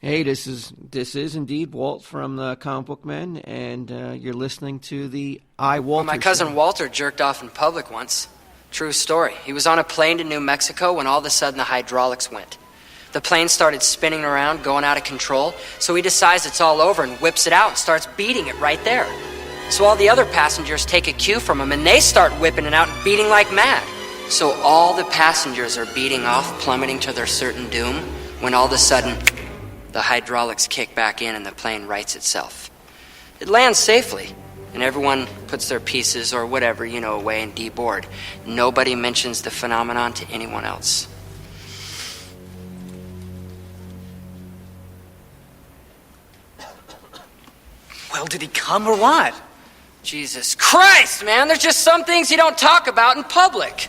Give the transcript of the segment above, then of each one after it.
Hey, this is indeed Walt from the Comic Book Men, and you're listening to the iWalter. Well, my cousin Walter jerked off in public once. True story. He was on a plane to New Mexico when all of a sudden the hydraulics went. The plane started spinning around, going out of control, so he decides it's all over and whips it out and starts beating it right there. So all the other passengers take a cue from him, and they start whipping it out and beating like mad. So all the passengers are beating off, plummeting to their certain doom, when all of a sudden the hydraulics kick back in and the plane rights itself. It lands safely, and everyone puts their pieces or whatever, away and deboard. Nobody mentions the phenomenon to anyone else. Well, did he come or what? Jesus Christ, man, there's just some things you don't talk about in public.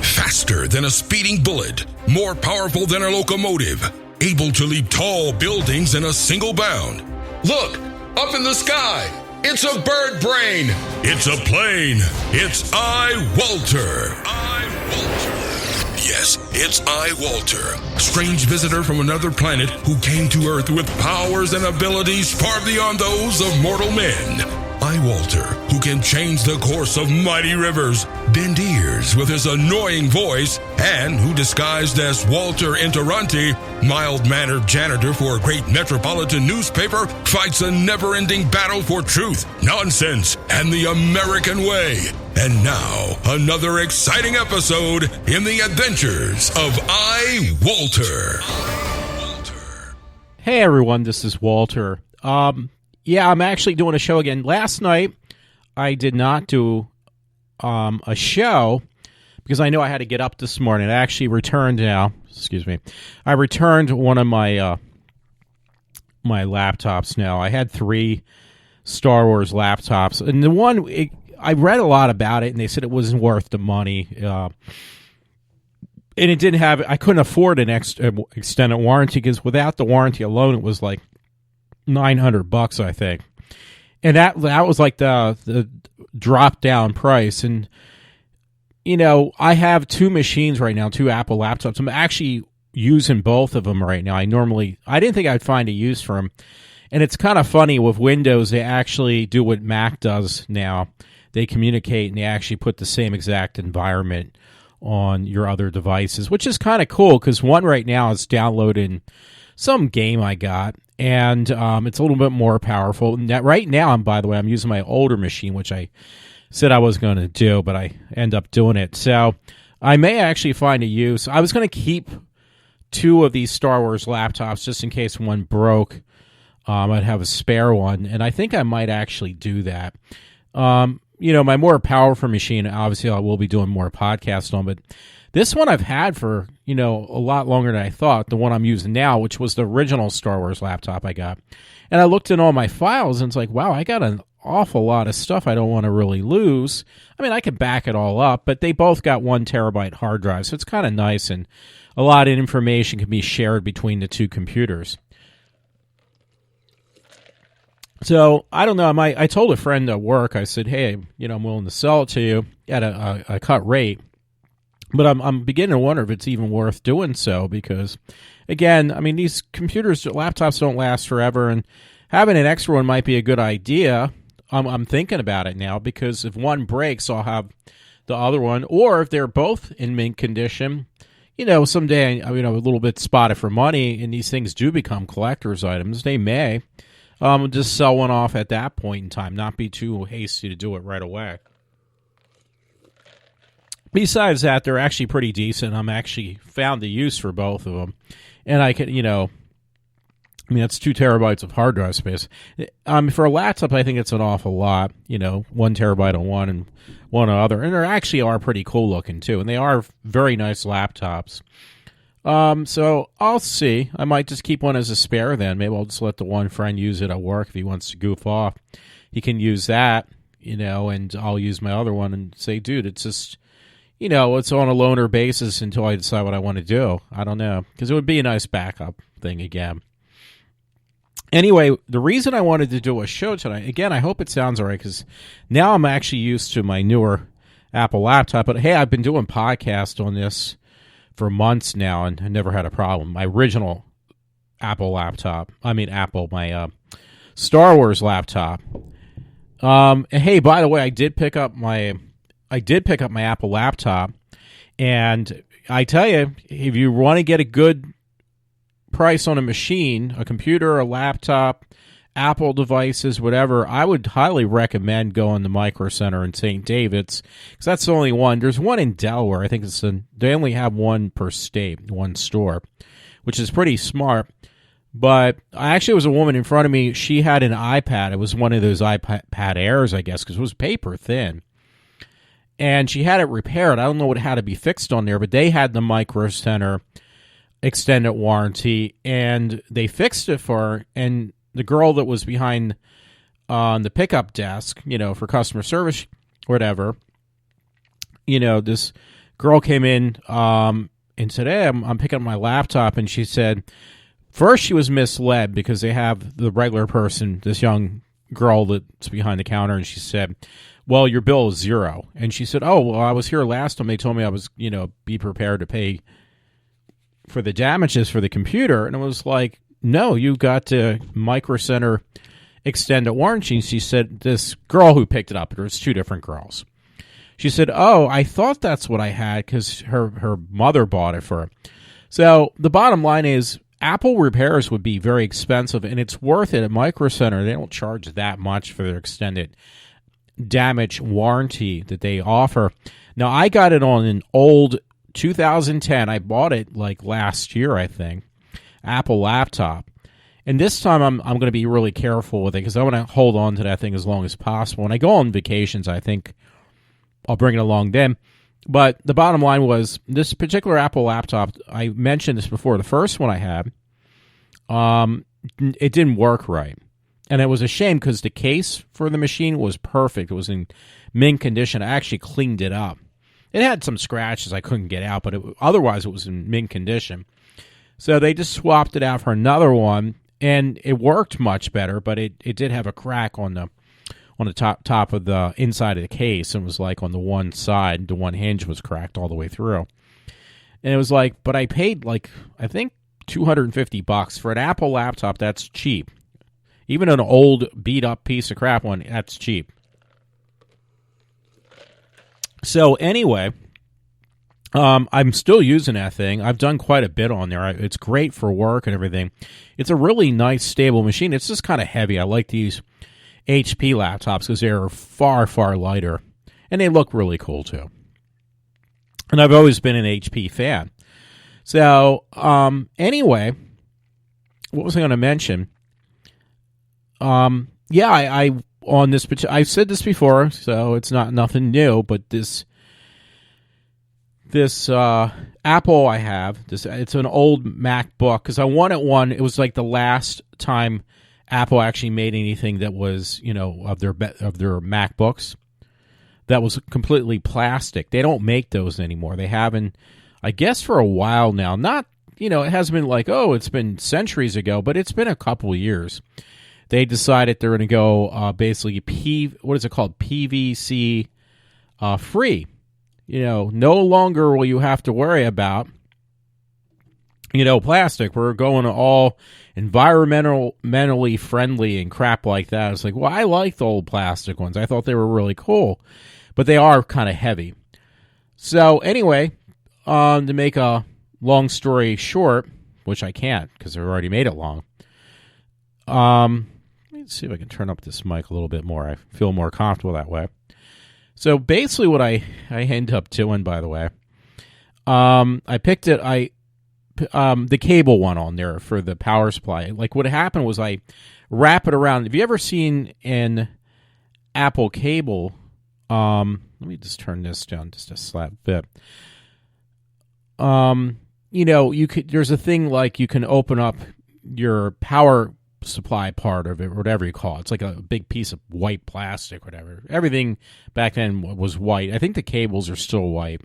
Faster than a speeding bullet, more powerful than a locomotive, able to leap tall buildings in a single bound. Look, up in the sky, it's a bird brain, it's a plane, it's iwalter. Yes, it's iwalter, strange visitor from another planet who came to Earth with powers and abilities far beyond those of mortal men. iwalter, who can change the course of mighty rivers, bend ears with his annoying voice, and who, disguised as Walter Interranti, mild-mannered janitor for a great metropolitan newspaper, fights a never-ending battle for truth, nonsense, and the American way. And now, another exciting episode in the adventures of iwalter. Hey everyone, this is Walter. Yeah, I'm actually doing a show again. Last night, I did not do a show because I know I had to get up this morning. I actually returned now. Excuse me. I returned one of my my laptops now. I had 3 Star Wars laptops. And the one, I read a lot about it, and they said it wasn't worth the money. And it didn't have, I couldn't afford an extended warranty because without the warranty alone, it was like $900, I think, and that was like the drop down price. And I have 2 machines right now, 2 Apple laptops. I'm actually using both of them right now. I didn't think I'd find a use for them, and it's kind of funny with Windows. They actually do what Mac does now. They communicate and they actually put the same exact environment on your other devices, which is kind of cool because one right now is downloading some game I got. And it's a little bit more powerful. And that right now, by the way, I'm using my older machine, which I said I was going to do, but I end up doing it. So I may actually find a use. I was going to keep 2 of these Star Wars laptops just in case one broke. I'd have a spare one, and I think I might actually do that. My more powerful machine, obviously I will be doing more podcasts on, but this one I've had for, a lot longer than I thought, the one I'm using now, which was the original Star Wars laptop I got. And I looked in all my files, and it's like, wow, I got an awful lot of stuff I don't want to really lose. I mean, I could back it all up, but they both got 1 terabyte hard drive, so it's kind of nice, and a lot of information can be shared between the 2 computers. So, I don't know, I told a friend at work, I said, hey, I'm willing to sell it to you at a cut rate. But I'm beginning to wonder if it's even worth doing so because, again, I mean, these laptops don't last forever, and having an extra one might be a good idea. I'm thinking about it now because if one breaks, I'll have the other one. Or if they're both in mint condition, someday, a little bit spotted for money, and these things do become collector's items, they may just sell one off at that point in time, not be too hasty to do it right away. Besides that, they're actually pretty decent. I'm actually found the use for both of them. And I can, that's 2 terabytes of hard drive space. For a laptop, I think it's an awful lot. 1 terabyte on one and one on the other. And they actually are pretty cool looking, too. And they are very nice laptops. So I'll see. I might just keep one as a spare then. Maybe I'll just let the one friend use it at work if he wants to goof off. He can use that, and I'll use my other one and say, dude, it's just... it's on a loaner basis until I decide what I want to do. I don't know. Because it would be a nice backup thing again. Anyway, the reason I wanted to do a show tonight, again, I hope it sounds all right, because now I'm actually used to my newer Apple laptop. But, hey, I've been doing podcasts on this for months now, and I never had a problem. My original Apple laptop. My Star Wars laptop. And hey, by the way, I did pick up my Apple laptop, and I tell you, if you want to get a good price on a machine, a computer, a laptop, Apple devices, whatever, I would highly recommend going to Micro Center in St. David's, because that's the only one. There's one in Delaware. I think they only have one per state, one store, which is pretty smart. But actually, it was a woman in front of me. She had an iPad. It was one of those iPad Airs, I guess, because it was paper thin. And she had it repaired. I don't know what had to be fixed on there, but they had the Micro Center extended warranty, and they fixed it for her. And the girl that was behind on the pickup desk, for customer service, whatever, this girl came in and said, hey, I'm picking up my laptop. And she said, first she was misled because they have the regular person, this young girl that's behind the counter, and she said, well, your bill is $0. And she said, oh, well, I was here last time. They told me I was, be prepared to pay for the damages for the computer. And it was like, no, you got to Micro Center extended warranty. She said, this girl who picked it up, there was two different girls. She said, oh, I thought that's what I had because her mother bought it for her. So the bottom line is Apple repairs would be very expensive, and it's worth it at Micro Center. They don't charge that much for their extended damage warranty that they offer. Now, I got it on an old 2010. I bought it like last year, I think. Apple laptop, and this time I'm going to be really careful with it because I want to hold on to that thing as long as possible. When I go on vacations, I think I'll bring it along then. But the bottom line was this particular Apple laptop, I mentioned this before, the first one I had, it didn't work right, and it was a shame because the case for the machine was perfect. It was in mint condition. I actually cleaned it up. It had some scratches I couldn't get out, but otherwise it was in mint condition. So they just swapped it out for another one, and it worked much better, but it did have a crack on the top of the inside of the case. It was like on the one side, the one hinge was cracked all the way through. And it was like, but I paid like, I think $250 for an Apple laptop. That's cheap. Even an old beat up piece of crap one, that's cheap. So anyway, I'm still using that thing. I've done quite a bit on there. It's great for work and everything. It's a really nice, stable machine. It's just kind of heavy. I like these HP laptops because they're far, far lighter, and they look really cool too. And I've always been an HP fan. So anyway, what was I going to mention? I on this. I've said this before, so it's nothing new. But this Apple I have, it's an old MacBook because I wanted one. It was like the last time Apple actually made anything that was, of their MacBooks that was completely plastic. They don't make those anymore. They haven't, I guess, for a while now. Not, it hasn't been like, oh, it's been centuries ago, but it's been a couple years. They decided they're going to go basically PVC free. No longer will you have to worry about, plastic. We're going to all environmentally friendly and crap like that. It's like, well, I like the old plastic ones. I thought they were really cool, but they are kind of heavy. So anyway, to make a long story short, which I can't because I've already made it long. Let me see if I can turn up this mic a little bit more. I feel more comfortable that way. So basically what I end up doing, by the way, I picked it, the cable one on there for the power supply. Like what happened was I wrap it around. Have you ever seen an Apple cable? Let me just turn this down just a slap bit. There's a thing like you can open up your power supply part of it, or whatever you call it. It's like a big piece of white plastic, whatever. Everything back then was white. I think the cables are still white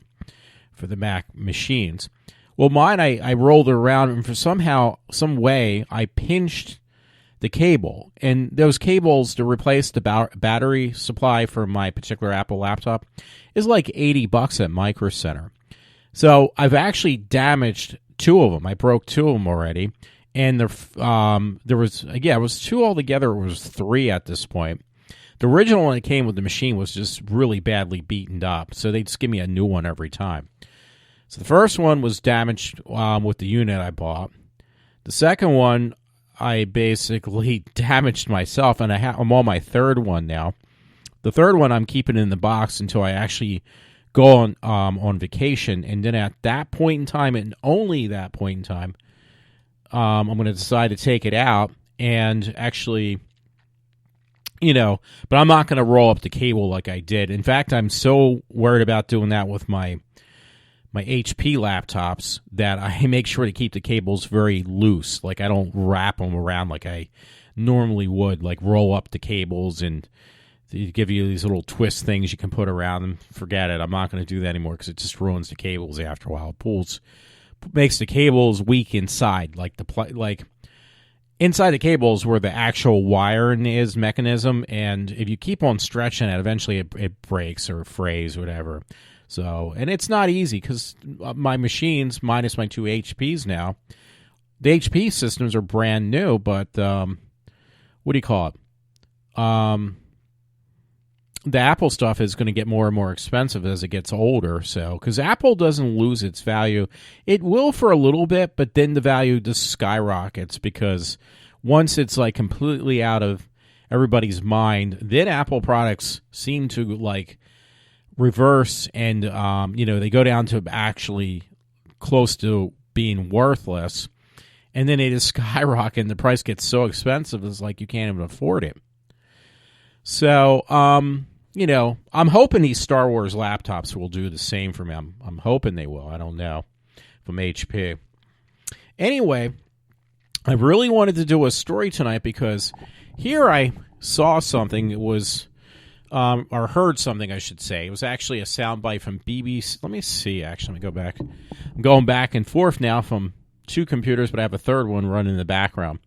for the Mac machines. Well, mine, I rolled it around, and for some way, I pinched the cable. And those cables to replace the battery supply for my particular Apple laptop is like $80 at Micro Center. So I've actually damaged two of them. I broke two of them already. And there was it was 2 altogether. It was 3 at this point. The original one that came with the machine was just really badly beaten up, so they just give me a new one every time. So the first one was damaged with the unit I bought. The second one, I basically damaged myself, and I'm on my third one now. The third one I'm keeping in the box until I actually go on vacation, and then at that point in time, and only that point in time, I'm going to decide to take it out and actually, but I'm not going to roll up the cable like I did. In fact, I'm so worried about doing that with my HP laptops that I make sure to keep the cables very loose. Like I don't wrap them around like I normally would, like roll up the cables and they give you these little twist things you can put around them. Forget it. I'm not going to do that anymore because it just ruins the cables after a while. It makes the cables weak inside, like inside the cables where the actual wiring is mechanism, and if you keep on stretching it, eventually it breaks or frays, whatever. So, and it's not easy because my machines, minus my 2 HPs now, the HP systems are brand new, but what do you call it? The Apple stuff is going to get more and more expensive as it gets older. So, because Apple doesn't lose its value, it will for a little bit, but then the value just skyrockets because once it's like completely out of everybody's mind, then Apple products seem to like reverse and they go down to actually close to being worthless, and then they just skyrocket and the price gets so expensive it's like you can't even afford it. So, I'm hoping these Star Wars laptops will do the same for me. I'm hoping they will. I don't know. From HP. Anyway, I really wanted to do a story tonight because here I saw something. It was, or heard something, I should say. It was actually a soundbite from BBC. Let me see, actually. Let me go back. I'm going back and forth now from 2 computers, but I have a third one running in the background.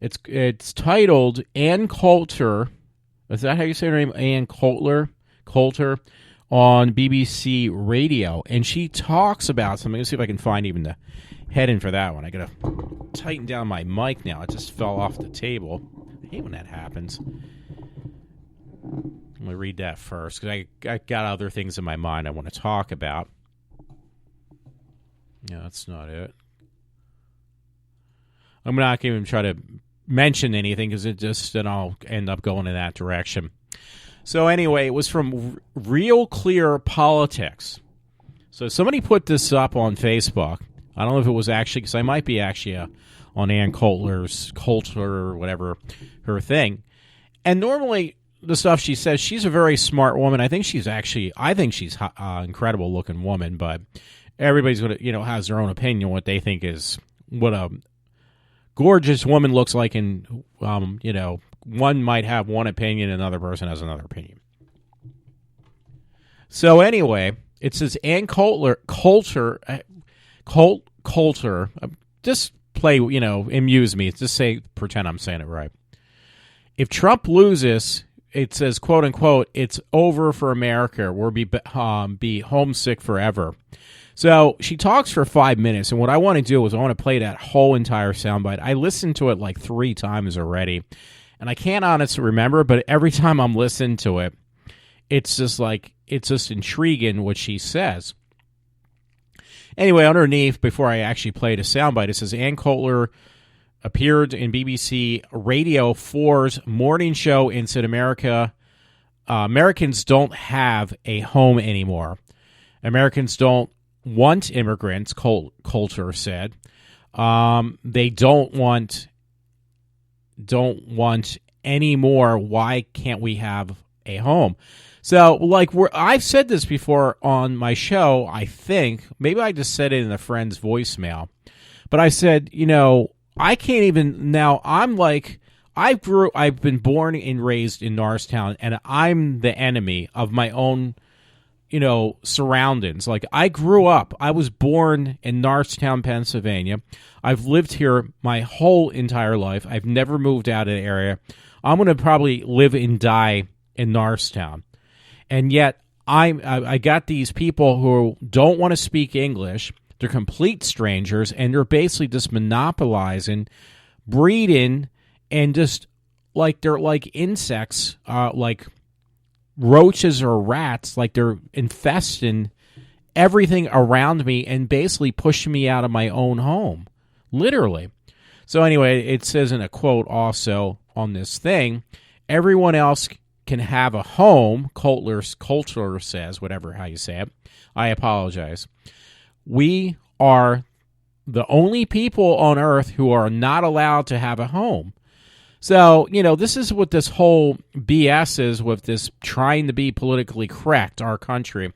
It's titled Ann-Coulter. Is that how you say her name? Ann-Coulter on BBC Radio. And she talks about something. Let's see if I can find even the heading for that one. I got to tighten down my mic now. It just fell off the table. I hate when that happens. Let me read that first because I got other things in my mind I want to talk about. No, that's not it. I'm not going to try to mention anything because then I'll end up going in that direction. So anyway, it was from Real Clear Politics. So somebody put this up on Facebook. I don't know if it was actually, because I might be actually on Coulter or whatever, her thing. And normally the stuff she says, she's a very smart woman. I think she's an incredible looking woman, but everybody's going to, has their own opinion what they think is what a gorgeous woman looks like, and one might have one opinion, another person has another opinion. So anyway, it says Ann-Coulter, just play, amuse me. Just pretend I'm saying it right. If Trump loses, it says, quote unquote, it's over for America. We'll be homesick forever. So she talks for 5 minutes, and what I want to do is I want to play that whole entire soundbite. I listened to it like 3 times already, and I can't honestly remember, but every time I'm listening to it, it's just intriguing what she says. Anyway, underneath, before I actually play the soundbite, it says Ann-Coulter appeared in BBC Radio 4's morning show and said Americans don't have a home anymore. Americans don't want immigrants, Coulter said. They don't want any more. Why can't we have a home? So, I've said this before on my show, I think. Maybe I just said it in a friend's voicemail. But I said, I can't even, now I'm I've been born and raised in Norristown, and I'm the enemy of my own surroundings. I grew up, I was born in Norristown, Pennsylvania. I've lived here my whole entire life. I've never moved out of the area. I'm going to probably live and die in Norristown. And yet I got these people who don't want to speak English. They're complete strangers, and they're basically just monopolizing, breeding, and just like they're like insects, like roaches or rats, like they're infesting everything around me and basically pushing me out of my own home, literally. So anyway, it says in a quote also on this thing, everyone else can have a home, Coulter says, whatever how you say it. I apologize. We are the only people on Earth who are not allowed to have a home. So, this is what this whole BS is with this trying to be politically correct, our country.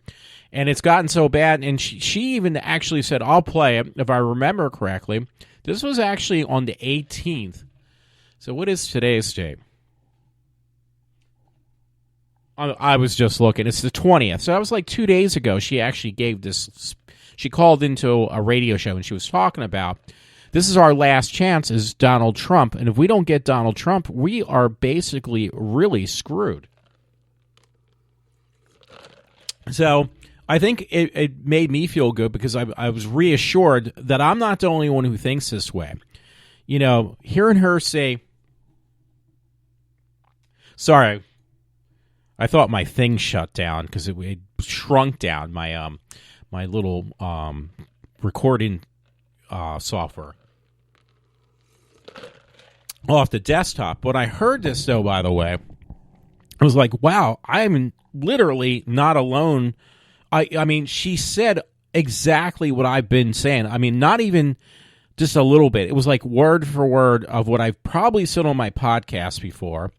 And it's gotten so bad, and she even actually said, I'll play it, if I remember correctly. This was actually on the 18th. So what is today's date? I was just looking. It's the 20th. So that was like 2 days ago. She actually gave this. She called into a radio show, and she was talking about, this is our last chance as Donald Trump. And if we don't get Donald Trump, we are basically really screwed. So I think it made me feel good because I was reassured that I'm not the only one who thinks this way. Hearing her say, sorry, I thought my thing shut down because it shrunk down, my my little recording software off the desktop. When I heard this, though, by the way, I was like, wow, I'm literally not alone. I mean, she said exactly what I've been saying. I mean, not even just a little bit. It was like word for word of what I've probably said on my podcast before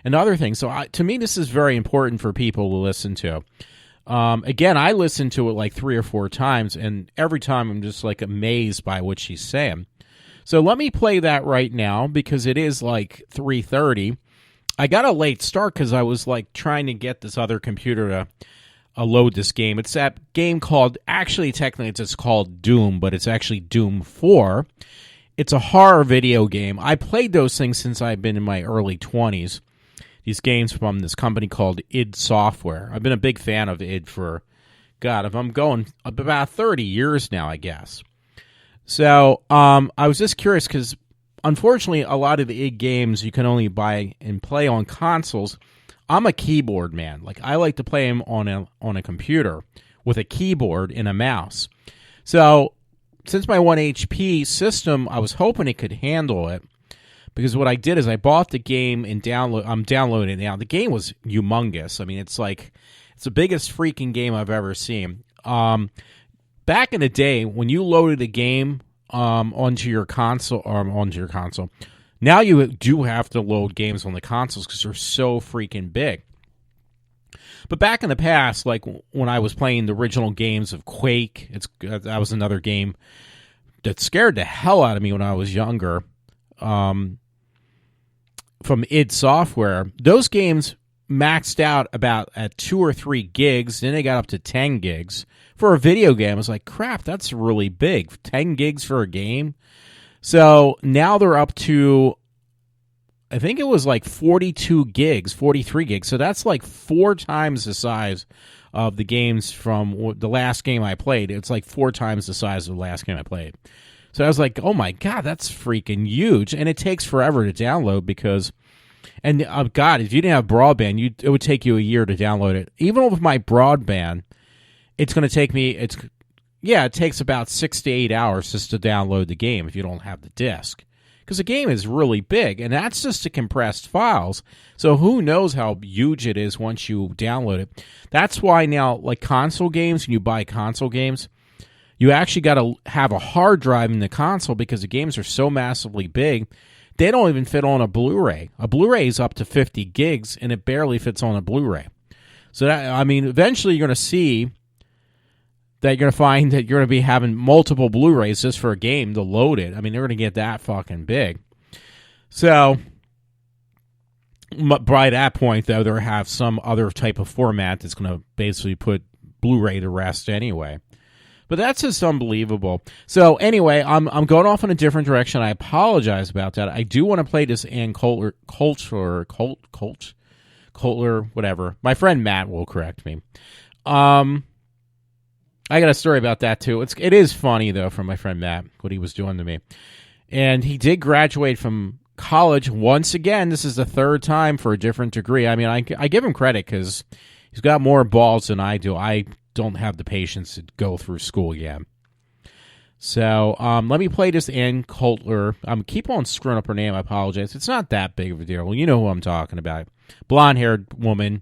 and other things. So to me, this is very important for people to listen to. Again, I listened to it like 3 or 4 times, and every time I'm just like amazed by what she's saying. So let me play that right now because it is like 3:30. I got a late start because I was like trying to get this other computer to load this game. It's that game called, actually technically it's called Doom, but it's actually Doom 4. It's a horror video game. I played those things since I've been in my early 20s. These games from this company called id Software. I've been a big fan of id for, God, if I'm going about 30 years now, I guess. So I was just curious because, unfortunately, a lot of the id games you can only buy and play on consoles. I'm a keyboard man. Like, I like to play them on a computer with a keyboard and a mouse. So since my 1 HP system, I was hoping it could handle it. Because what I did is I bought the game and I'm downloading it now. The game was humongous. I mean, it's the biggest freaking game I've ever seen. Back in the day, when you loaded a game onto your console, now you do have to load games on the consoles because they're so freaking big. But back in the past, like when I was playing the original games of Quake, that was another game that scared the hell out of me when I was younger. From id Software, those games maxed out about at 2 or 3 gigs. Then they got up to 10 gigs for a video game. I was like, crap, that's really big. 10 gigs for a game. So now they're up to, I think it was like 42 gigs, 43 gigs. So that's like 4 times the size of the games from the last game I played. It's like 4 times the size of the last game I played. So I was like, oh my God, that's freaking huge. And it takes forever to download because, and God, if you didn't have broadband, it would take you a year to download it. Even with my broadband, it's going to take me, it takes about 6 to 8 hours just to download the game if you don't have the disc. Because the game is really big, and that's just the compressed files. So who knows how huge it is once you download it. That's why now, like console games, when you buy console games, you actually got to have a hard drive in the console because the games are so massively big, they don't even fit on a Blu-ray. A Blu-ray is up to 50 gigs, and it barely fits on a Blu-ray. So, eventually you're going to see that you're going to find that you're going to be having multiple Blu-rays just for a game to load it. I mean, they're going to get that fucking big. So, by that point, though, they'll have some other type of format that's going to basically put Blu-ray to rest anyway. But that's just unbelievable. So anyway, I'm going off in a different direction. I apologize about that. I do want to play this Coulter, whatever. My friend Matt will correct me. I got a story about that, too. It is funny, though, from my friend Matt, what he was doing to me. And he did graduate from college once again. This is the third time for a different degree. I mean, I give him credit because he's got more balls than I do. I don't have the patience to go through school again. So let me play this Ann-Coulter. I'm keep on screwing up her name. I apologize. It's not that big of a deal. Well, you know who I'm talking about. Blonde-haired woman,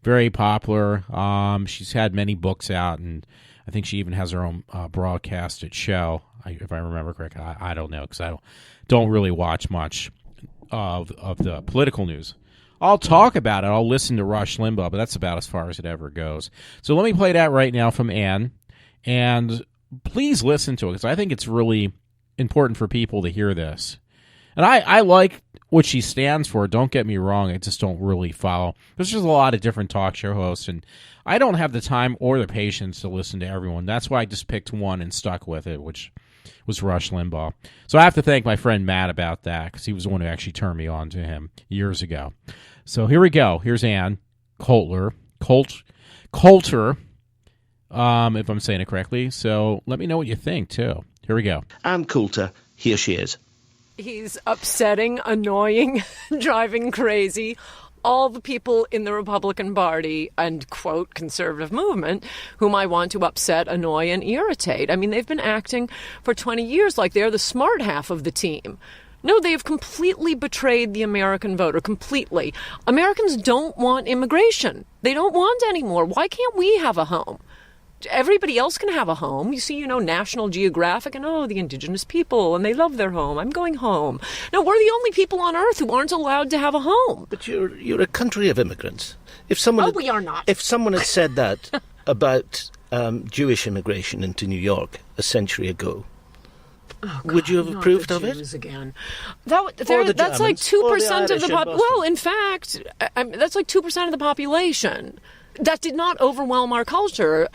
very popular. She's had many books out, and I think she even has her own broadcasted show, if I remember correctly. I don't know because I don't really watch much of the political news. I'll talk about it. I'll listen to Rush Limbaugh, but that's about as far as it ever goes. So let me play that right now from Ann, and please listen to it because I think it's really important for people to hear this. And I like what she stands for. Don't get me wrong. I just don't really follow. There's just a lot of different talk show hosts, and I don't have the time or the patience to listen to everyone. That's why I just picked one and stuck with it, which was Rush Limbaugh. So I have to thank my friend Matt about that because he was the one who actually turned me on to him years ago. So here we go. Here's Ann-Coulter. Coulter, if I'm saying it correctly. So let me know what you think, too. Here we go. Ann-Coulter, here she is. He's upsetting, annoying, driving crazy all the people in the Republican Party and, quote, conservative movement whom I want to upset, annoy, and irritate. I mean, they've been acting for 20 years like they're the smart half of the team. No, they have completely betrayed the American voter, completely. Americans don't want immigration. They don't want any more. Why can't we have a home? Everybody else can have a home. You see, National Geographic and, the indigenous people, and they love their home. I'm going home. No, we're the only people on earth who aren't allowed to have a home. But you're a country of immigrants. If someone we are not. If someone had said that about Jewish immigration into New York a century ago, would you have approved of it? Again. That's like 2% of the population. Well, in fact, that's like 2% of the population. That did not overwhelm our culture.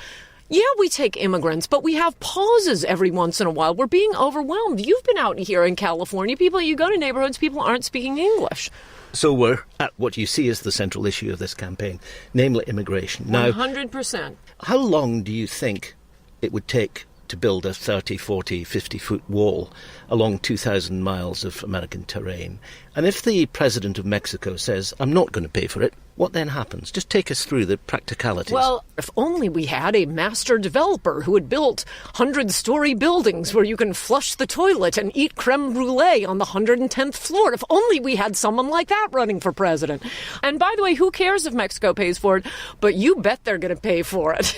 Yeah, we take immigrants, but we have pauses every once in a while. We're being overwhelmed. You've been out here in California. You go to neighborhoods, people aren't speaking English. So we're at what you see as the central issue of this campaign, namely immigration. Now, 100%. How long do you think it would take to build a 30, 40, 50-foot wall along 2,000 miles of American terrain? And if the president of Mexico says, I'm not going to pay for it, what then happens? Just take us through the practicalities. Well, if only we had a master developer who had built 100-story buildings where you can flush the toilet and eat creme brulee on the 110th floor. If only we had someone like that running for president. And by the way, who cares if Mexico pays for it? But you bet they're going to pay for it.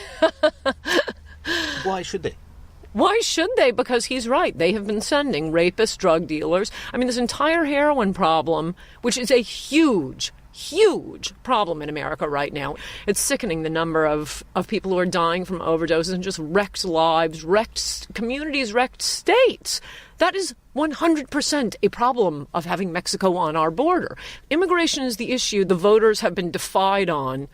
Why should they? Why should they? Because he's right. They have been sending rapists, drug dealers. I mean, this entire heroin problem, which is a huge problem in America right now. It's sickening, the number of people who are dying from overdoses and just wrecked lives, wrecked communities, wrecked states. That is 100% a problem of having Mexico on our border. Immigration is the issue the voters have been defied on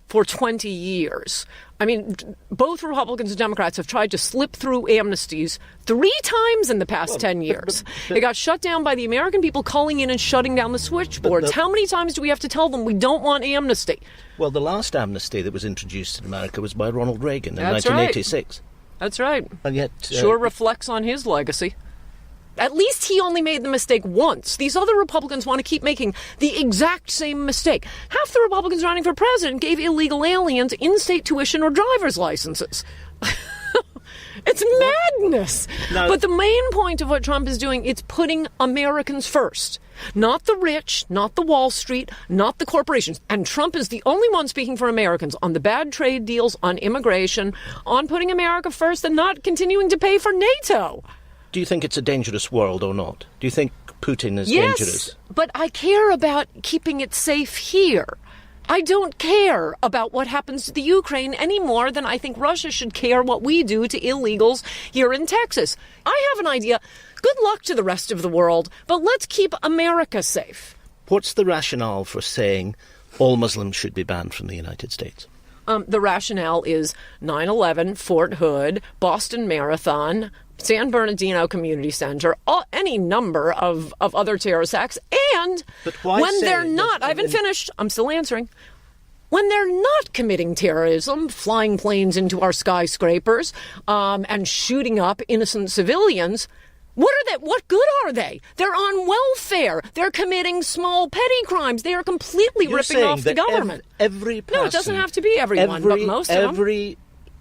for 20 years. I mean, both Republicans and Democrats have tried to slip through amnesties 3 times in the past 10 years. They got shut down by the American people calling in and shutting down the switchboards. How many times do we have to tell them we don't want amnesty? Well, the last amnesty that was introduced in America was by Ronald Reagan in 1986. That's right. And yet... sure reflects on his legacy. At least he only made the mistake once. These other Republicans want to keep making the exact same mistake. Half the Republicans running for president gave illegal aliens in-state tuition or driver's licenses. It's madness. No. But the main point of what Trump is doing, it's putting Americans first. Not the rich, not the Wall Street, not the corporations. And Trump is the only one speaking for Americans on the bad trade deals, on immigration, on putting America first and not continuing to pay for NATO. Do you think it's a dangerous world or not? Do you think Putin is dangerous? Yes, but I care about keeping it safe here. I don't care about what happens to the Ukraine any more than I think Russia should care what we do to illegals here in Texas. I have an idea. Good luck to the rest of the world, but let's keep America safe. What's the rationale for saying all Muslims should be banned from the United States? The rationale is 9/11, Fort Hood, Boston Marathon, San Bernardino Community Center, any number of other terrorist acts. And when they're not, I haven't finished, I'm still answering. when they're not committing terrorism, flying planes into our skyscrapers, and shooting up innocent civilians, what are they? What good are they? They're on welfare. They're committing small petty crimes. They are completely ripping off the government. Every person, no, it doesn't have to be everyone, but most of them.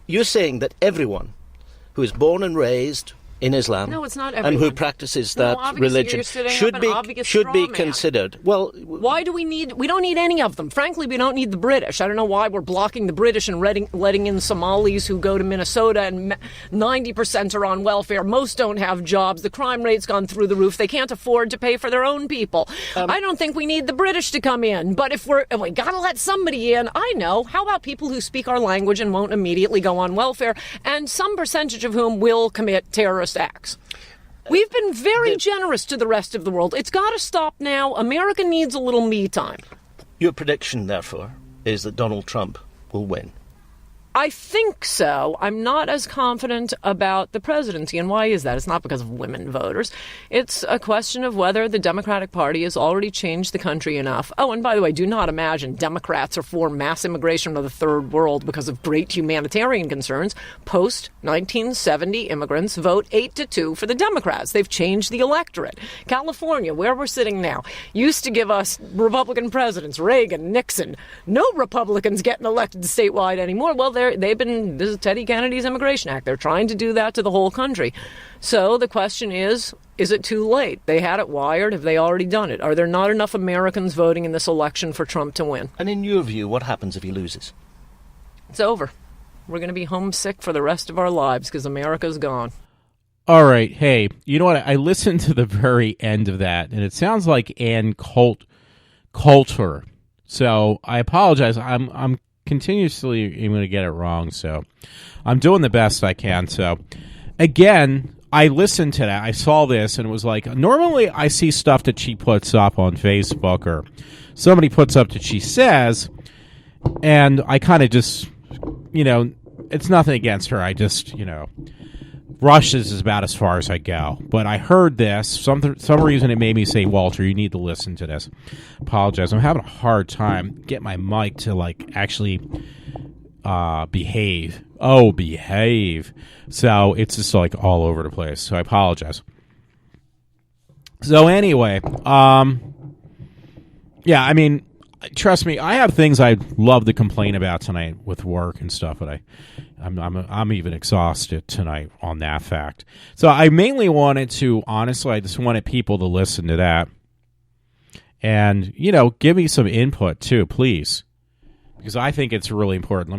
You're saying that everyone who is born and raised in Islam, no, it's not everyone, and who practices that religion should be considered. Well, why do we need? We don't need any of them. Frankly, we don't need the British. I don't know why we're blocking the British and letting in Somalis who go to Minnesota, and 90% are on welfare. Most don't have jobs. The crime rate's gone through the roof. They can't afford to pay for their own people. I don't think we need the British to come in. But if we gotta let somebody in, I know. How about people who speak our language and won't immediately go on welfare, and some percentage of whom will commit terrorist acts? We've been very generous to the rest of the world. It's got to stop now. America needs a little me time. Your prediction, therefore, is that Donald Trump will win. I think so. I'm not as confident about the presidency. And why is that? It's not because of women voters. It's a question of whether the Democratic Party has already changed the country enough. Oh, and by the way, do not imagine Democrats are for mass immigration from the third world because of great humanitarian concerns. Post-1970 immigrants vote 8-2 for the Democrats. They've changed the electorate. California, where we're sitting now, used to give us Republican presidents, Reagan, Nixon. No Republicans getting elected statewide anymore. Well, this is Teddy Kennedy's Immigration Act. They're trying to do that to the whole country. So the question is it too late? They had it wired. Have they already done it? Are there not enough Americans voting in this election for Trump to win? And in your view, what happens if he loses? It's over. We're going to be homesick for the rest of our lives because America's gone. All right. Hey, you know what? I listened to the very end of that, and it sounds like Ann-Coulter. So I apologize. I'm continuously going to get it wrong, so I'm doing the best I can. So again, I listened to that. I saw this, and it was like, normally I see stuff that she puts up on Facebook or somebody puts up that she says, and I kind of just, it's nothing against her. I just, rushes is about as far as I go. But I heard this. Some reason it made me say, Walter, you need to listen to this. Apologize. I'm having a hard time getting my mic to, actually behave. Oh, behave. So it's just, all over the place. So I apologize. So anyway, yeah, I mean, trust me, I have things I'd love to complain about tonight with work and stuff, but I'm even exhausted tonight on that fact. So I mainly wanted to, honestly, I just wanted people to listen to that and, give me some input too, please, because I think it's really important.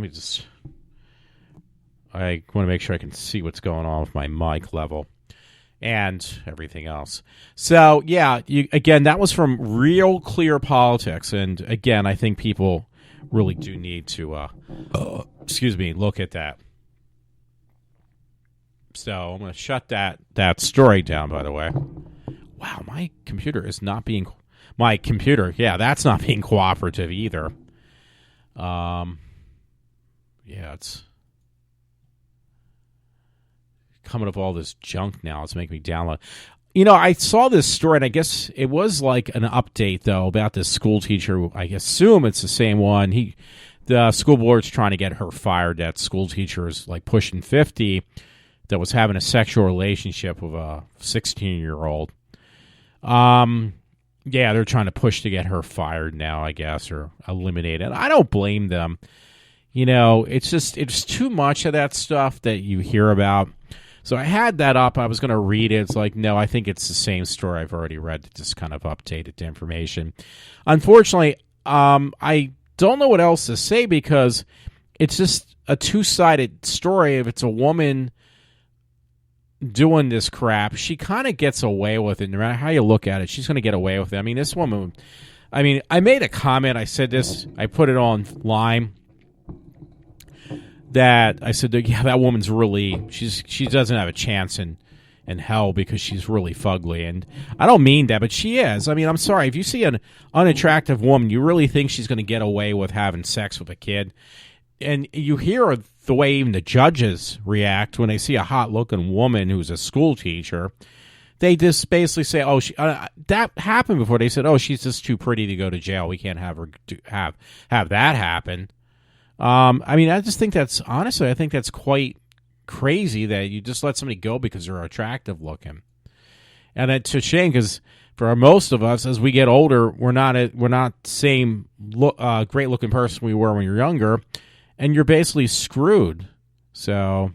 I want to make sure I can see what's going on with my mic level and everything else. So, yeah, again, that was from Real Clear Politics. And, again, I think people really do need to, look at that. So I'm going to shut that story down, by the way. Wow, my computer is not being... that's not being cooperative either. Yeah, it's coming up all this junk now. It's making me download. I saw this story, and I guess it was like an update, though, about this school teacher. I assume it's the same one. The school board's trying to get her fired. That school teacher is pushing 50 that was having a sexual relationship with a 16-year-old. Yeah, they're trying to push to get her fired now, I guess, or eliminated. I don't blame them. It's too much of that stuff that you hear about. So I had that up. I was going to read it. It's no, I think it's the same story I've already read. Just kind of updated the information. Unfortunately, I don't know what else to say because it's just a two-sided story. If it's a woman doing this crap, she kind of gets away with it. No matter how you look at it, she's going to get away with it. I mean, this woman... I made a comment. I said this. I put it online. That I said, yeah, that woman's really, she doesn't have a chance in hell because she's really fugly. And I don't mean that, but she is. I'm sorry. If you see an unattractive woman, you really think she's going to get away with having sex with a kid. And you hear the way even the judges react when they see a hot-looking woman who's a school teacher. they just basically say, "Oh, that happened before." They said, "Oh, she's just too pretty to go to jail. We can't have her have that happen." I mean, I just think that's honestly, I think that's quite crazy that you just let somebody go because they're attractive looking, and it's a shame because for most of us, as we get older, we're not the same great looking person we were when you're younger, and you're basically screwed. So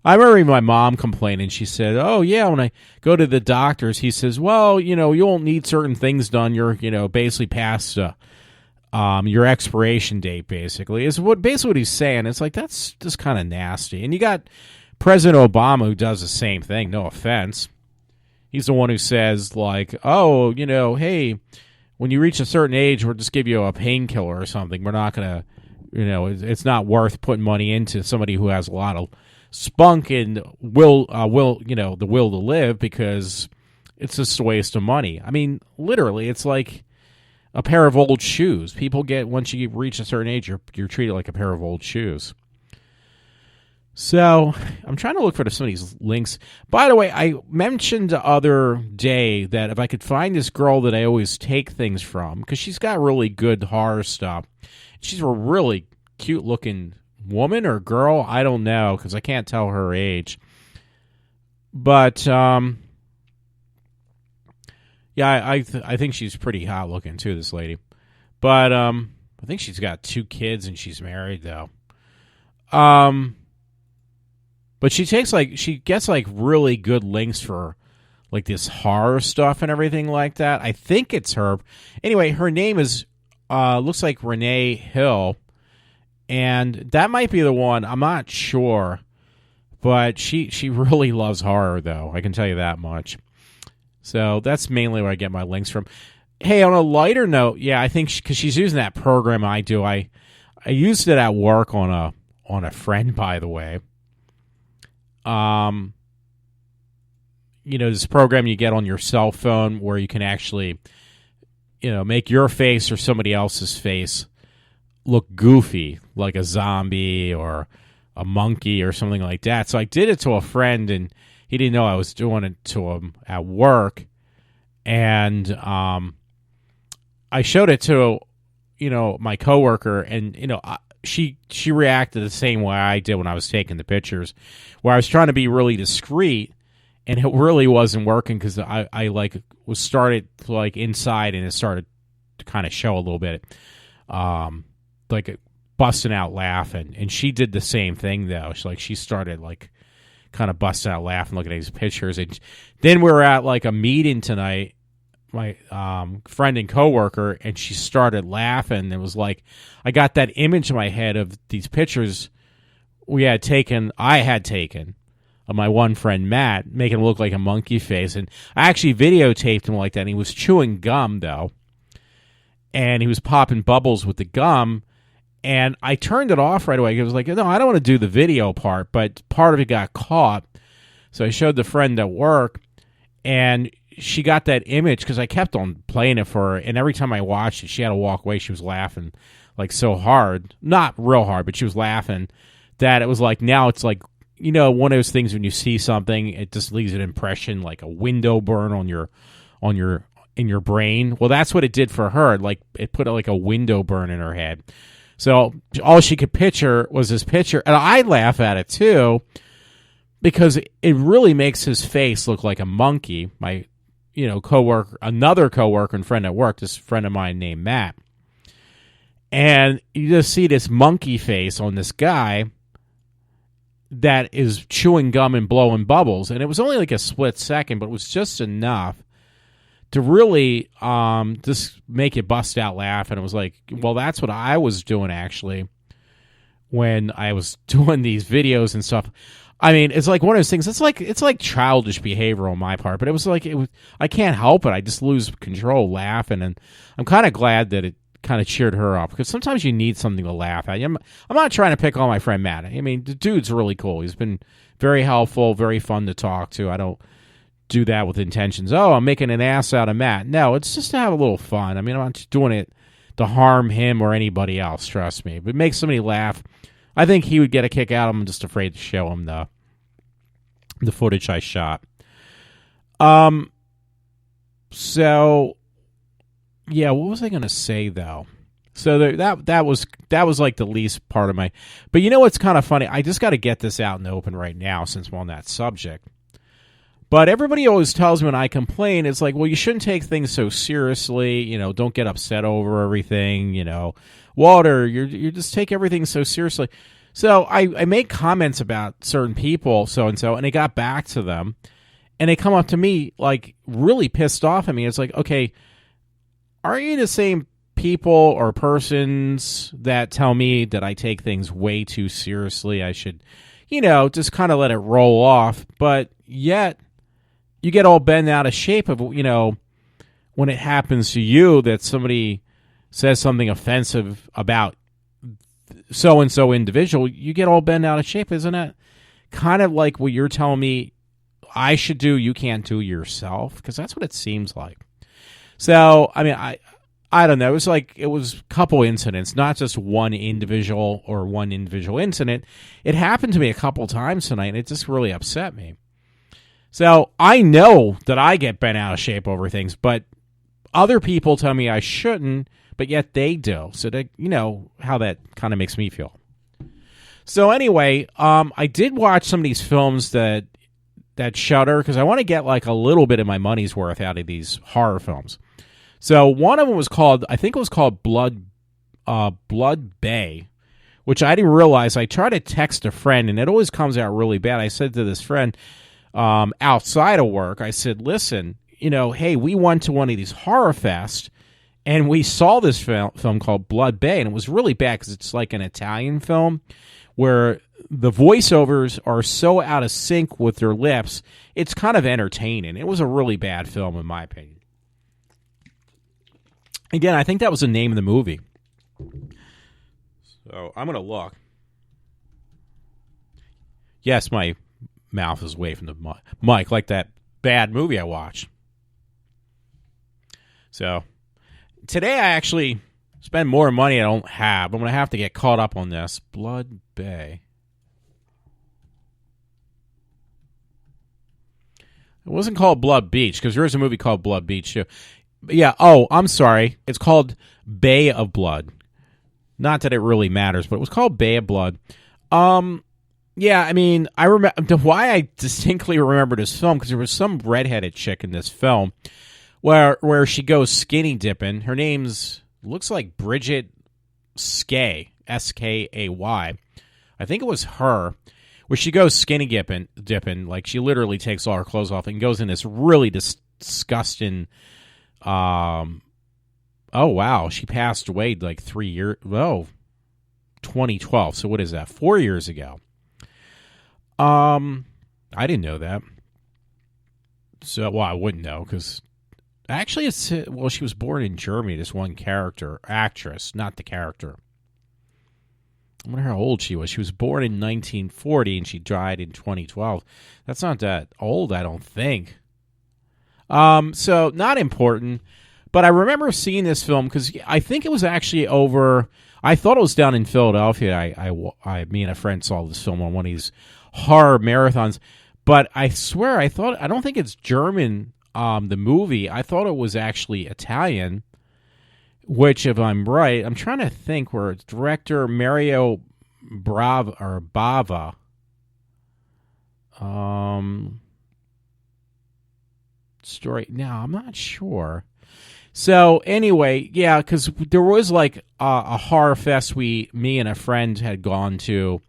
I remember even my mom complaining. She said, "Oh yeah, when I go to the doctors, he says, well, you won't need certain things done. You're basically past your expiration date, basically," is what he's saying. It's like, that's just kind of nasty. And you got President Obama who does the same thing. No offense. He's the one who says, like, "Oh, hey, when you reach a certain age, we'll just give you a painkiller or something. We're not going to, it's not worth putting money into somebody who has a lot of spunk and the will to live, because it's just a waste of money." I mean, literally, it's like a pair of old shoes. People get, once you reach a certain age, you're treated like a pair of old shoes. So I'm trying to look for some of these links. By the way, I mentioned the other day that if I could find this girl that I always take things from, because she's got really good horror stuff. She's a really cute looking woman or girl. I don't know, because I can't tell her age. But yeah, I think she's pretty hot looking too, this lady. But I think she's got 2 kids and she's married though. But she gets really good links for like this horror stuff and everything like that. I think it's her. Anyway, her name is looks like Renee Hill, and that might be the one. I'm not sure, but she really loves horror though. I can tell you that much. So that's mainly where I get my links from. Hey, on a lighter note, yeah, I think because she's using that program I do. I used it at work on a friend, by the way. This program you get on your cell phone where you can actually, make your face or somebody else's face look goofy, like a zombie or a monkey or something like that. So I did it to a friend, and he didn't know I was doing it to him at work. And I showed it to, my coworker, and, she reacted the same way I did when I was taking the pictures, where I was trying to be really discreet, and it really wasn't working because I was started like inside, and it started to kind of show a little bit, like busting out laughing. And she did the same thing though. She started like kind of busting out laughing, looking at these pictures. And then we were at like a meeting tonight, my friend and coworker, and she started laughing. It was like I got that image in my head of these pictures I had taken of my one friend Matt, making him look like a monkey face. And I actually videotaped him like that. And he was chewing gum though, and he was popping bubbles with the gum. And I turned it off right away. It was like, no, I don't want to do the video part, but part of it got caught. So I showed the friend at work, and she got that image because I kept on playing it for her, and every time I watched it, she had to walk away. She was laughing like so hard, not real hard, but she was laughing that it was like, now it's like, one of those things when you see something, it just leaves an impression, like a window burn in your brain. Well, that's what it did for her. Like it put like a window burn in her head. So all she could picture was this picture, and I laugh at it too because it really makes his face look like a monkey. My coworker, another coworker and friend at work, this friend of mine named Matt. And you just see this monkey face on this guy that is chewing gum and blowing bubbles. And it was only like a split second, but it was just enough to really just make you bust out laugh. And it was like, well, that's what I was doing actually when I was doing these videos and stuff. I mean, it's like one of those things. It's like childish behavior on my part, but it was like I can't help it. I just lose control, laughing, and I'm kind of glad that it kind of cheered her up because sometimes you need something to laugh at. I'm not trying to pick on my friend Matt. I mean, the dude's really cool. He's been very helpful, very fun to talk to. I don't do that with intentions. Oh, I'm making an ass out of Matt. No, it's just to have a little fun. I mean, I'm not doing it to harm him or anybody else. Trust me. If it makes somebody laugh, I think he would get a kick out of him. I'm just afraid to show him the footage I shot. So, yeah, what was I going to say though? So that was like the least part of my. But you know what's kind of funny? I just got to get this out in the open right now since we're on that subject. But everybody always tells me when I complain, it's like, well, you shouldn't take things so seriously. You know, don't get upset over everything. You know, Walter, you just take everything so seriously. So I make comments about certain people, so and so, and it got back to them. And they come up to me like really pissed off at me. It's like, okay, are you the same people or persons that tell me that I take things way too seriously? I should, just kind of let it roll off. But yet you get all bent out of shape of, when it happens to you that somebody says something offensive about so-and-so individual, you get all bent out of shape. Isn't that kind of like what you're telling me I should do, you can't do yourself? Because that's what it seems like. So, I mean, I don't know. It was a couple incidents, not just one individual incident. It happened to me a couple times tonight, and it just really upset me. So I know that I get bent out of shape over things, but other people tell me I shouldn't, but yet they do. So that, how that kind of makes me feel. So anyway, I did watch some of these films that Shudder, because I want to get like a little bit of my money's worth out of these horror films. So one of them was called, I think it was called Blood Bay, which I didn't realize. I tried to text a friend, and it always comes out really bad. I said to this friend outside of work, I said, listen, hey, we went to one of these horror fests, and we saw this film called Blood Bay, and it was really bad because it's like an Italian film where the voiceovers are so out of sync with their lips, it's kind of entertaining. It was a really bad film, in my opinion. Again, I think that was the name of the movie. So I'm going to look. Yes, my mouth is away from the mic, like that bad movie I watched. So today I actually spend more money I don't have. I'm going to have to get caught up on this. Blood Bay. It wasn't called Blood Beach, because there is a movie called Blood Beach, too. Yeah, I'm sorry. It's called Bay of Blood. Not that it really matters, but it was called Bay of Blood. Yeah, I mean, I remember why I distinctly remember this film, because there was some redheaded chick in this film where she goes skinny dipping. Her name's looks like Bridget Skay, Skay. I think it was her. Where she goes skinny dipping, like she literally takes all her clothes off and goes in this really disgusting. Oh wow, she passed away like 3 years. 2012. So what is that? 4 years ago. I didn't know that. So I wouldn't know because actually she was born in Germany. This one actress, not the character. I wonder how old she was. She was born in 1940 and she died in 2012. That's not that old, I don't think. So not important. But I remember seeing this film because I think it was actually over. I thought it was down in Philadelphia. Me and a friend saw this film on one of these horror marathons. But I swear, I don't think it's German. The movie, I thought it was actually Italian. Which, if I'm right, I'm trying to think where it's director Mario Bava. Story. Now, I'm not sure. So, anyway, yeah, because there was like a horror fest me and a friend had gone to,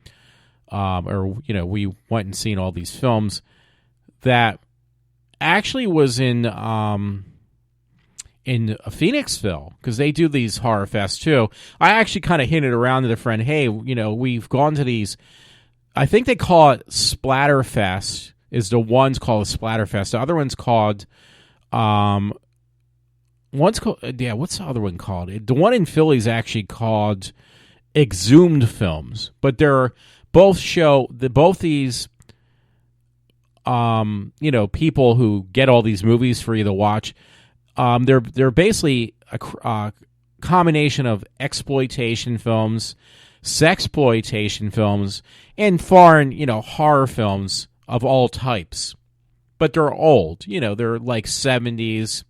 we went and seen all these films that actually was in Phoenixville, because they do these horror fests too. I actually kind of hinted around to the friend, hey, we've gone to these, I think they call it Splatterfest, is the one's called Splatterfest. The other one's called, what's the other one called? The one in Philly is actually called Exhumed Films, but they're both these, people who get all these movies for you to watch. They're basically a combination of exploitation films, sexploitation films, and foreign, horror films of all types. but they're old. They're like 70s,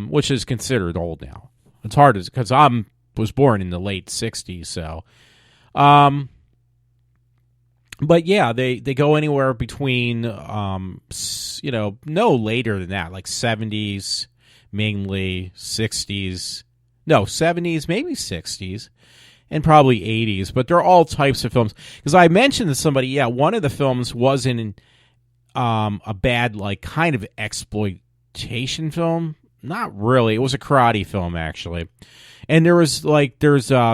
which is considered old now. It's hard because I was born in the late 60s, so. But yeah, they go anywhere between, no later than that, like 70s, mainly 60s, no, 70s, maybe 60s, and probably 80s. But they're all types of films. Because I mentioned to somebody, one of the films wasn't a bad, like, kind of exploitation film. Not really. It was a karate film, actually. And there's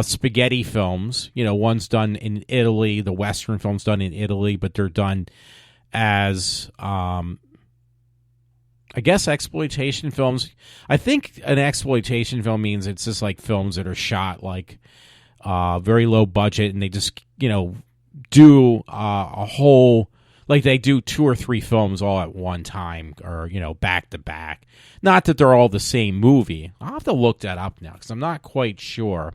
spaghetti films. One's done in Italy. The Western film's done in Italy, but they're done as, I guess, exploitation films. I think an exploitation film means it's just like films that are shot like very low budget, and they just, do a whole, like they do 2 or 3 films all at one time, or, back to back. Not that they're all the same movie. I'll have to look that up now because I'm not quite sure.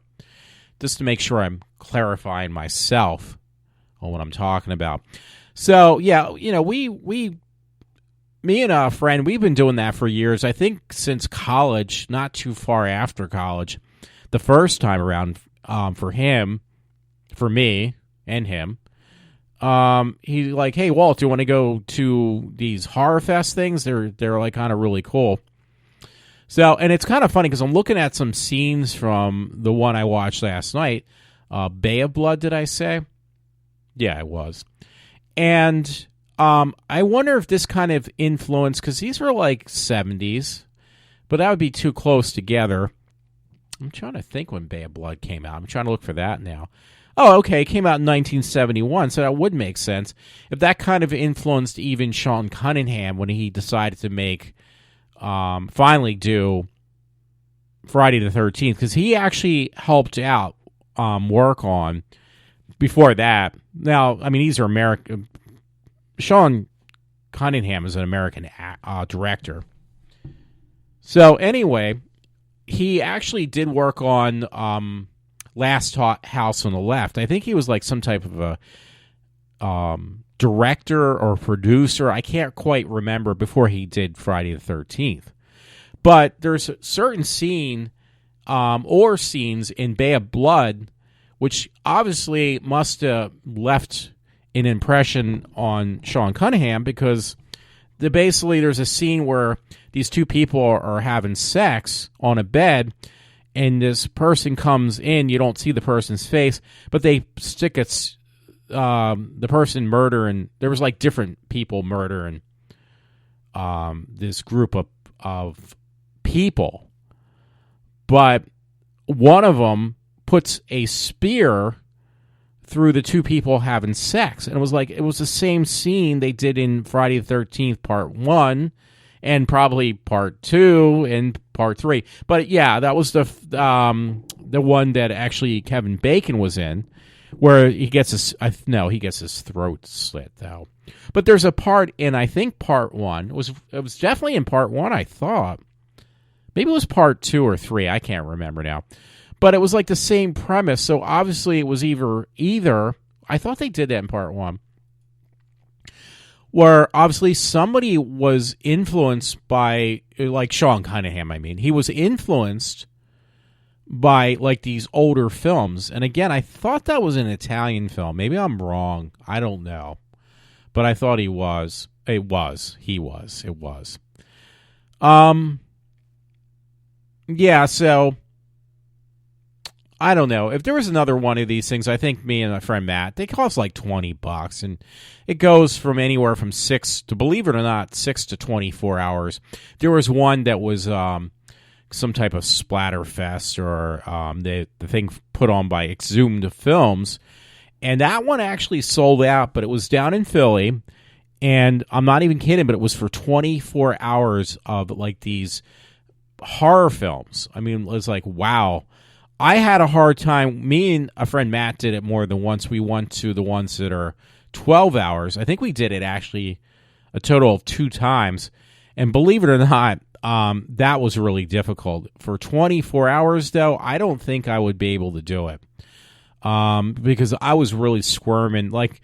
Just to make sure I'm clarifying myself on what I'm talking about. So, yeah, me and a friend, we've been doing that for years. I think since college, not too far after college, the first time around for me and him. He's like, hey, Walt, do you want to go to these horror fest things? They're like kind of really cool. So, and it's kind of funny because I'm looking at some scenes from the one I watched last night. Bay of Blood, did I say? Yeah, it was. And I wonder if this kind of influence, because these were like 70s, but that would be too close together. I'm trying to think when Bay of Blood came out. I'm trying to look for that now. Oh, okay, it came out in 1971, so that would make sense. If that kind of influenced even Sean Cunningham when he decided to finally do Friday the 13th, because he actually helped out work on before that. Now, I mean, these are American. Sean Cunningham is an American director. So anyway, he actually did work on Last House on the Left. I think he was like some type of a director or producer. I can't quite remember before he did Friday the 13th. But there's a certain scene or scenes in Bay of Blood which obviously must have left an impression on Sean Cunningham, because there's a scene where these two people are having sex on a bed, and this person comes in. You don't see the person's face, but they stick the person murdering. There was like different people murdering this group of people, but one of them puts a spear through the two people having sex, and it was the same scene they did in Friday the 13th Part 1 and probably Part 2 and Part 3. But yeah, that was the one that actually Kevin Bacon was in, where he gets his throat slit though. But there's a part in, I think, Part 1. It was definitely in Part 1, I thought. Maybe it was Part 2 or 3, I can't remember now. But it was like the same premise, so obviously it was either I thought they did that in Part 1, where obviously somebody was influenced by, like Sean Cunningham, he was influenced by like these older films. And again, I thought that was an Italian film. Maybe I'm wrong. I don't know. But I thought he was. It was. Yeah, so I don't know. If there was another one of these things, I think me and my friend Matt, they cost like $20, and it goes from anywhere from 6 to 24 hours. There was one that was some type of splatter fest, or the thing put on by Exhumed Films, and that one actually sold out, but it was down in Philly, and I'm not even kidding, but it was for 24 hours of like these horror films. It was like, wow. I had a hard time. Me and a friend Matt did it more than once. We went to the ones that are 12 hours. I think we did it actually a total of 2 times. And believe it or not, that was really difficult. For 24 hours, though, I don't think I would be able to do it. Because I was really squirming. Like,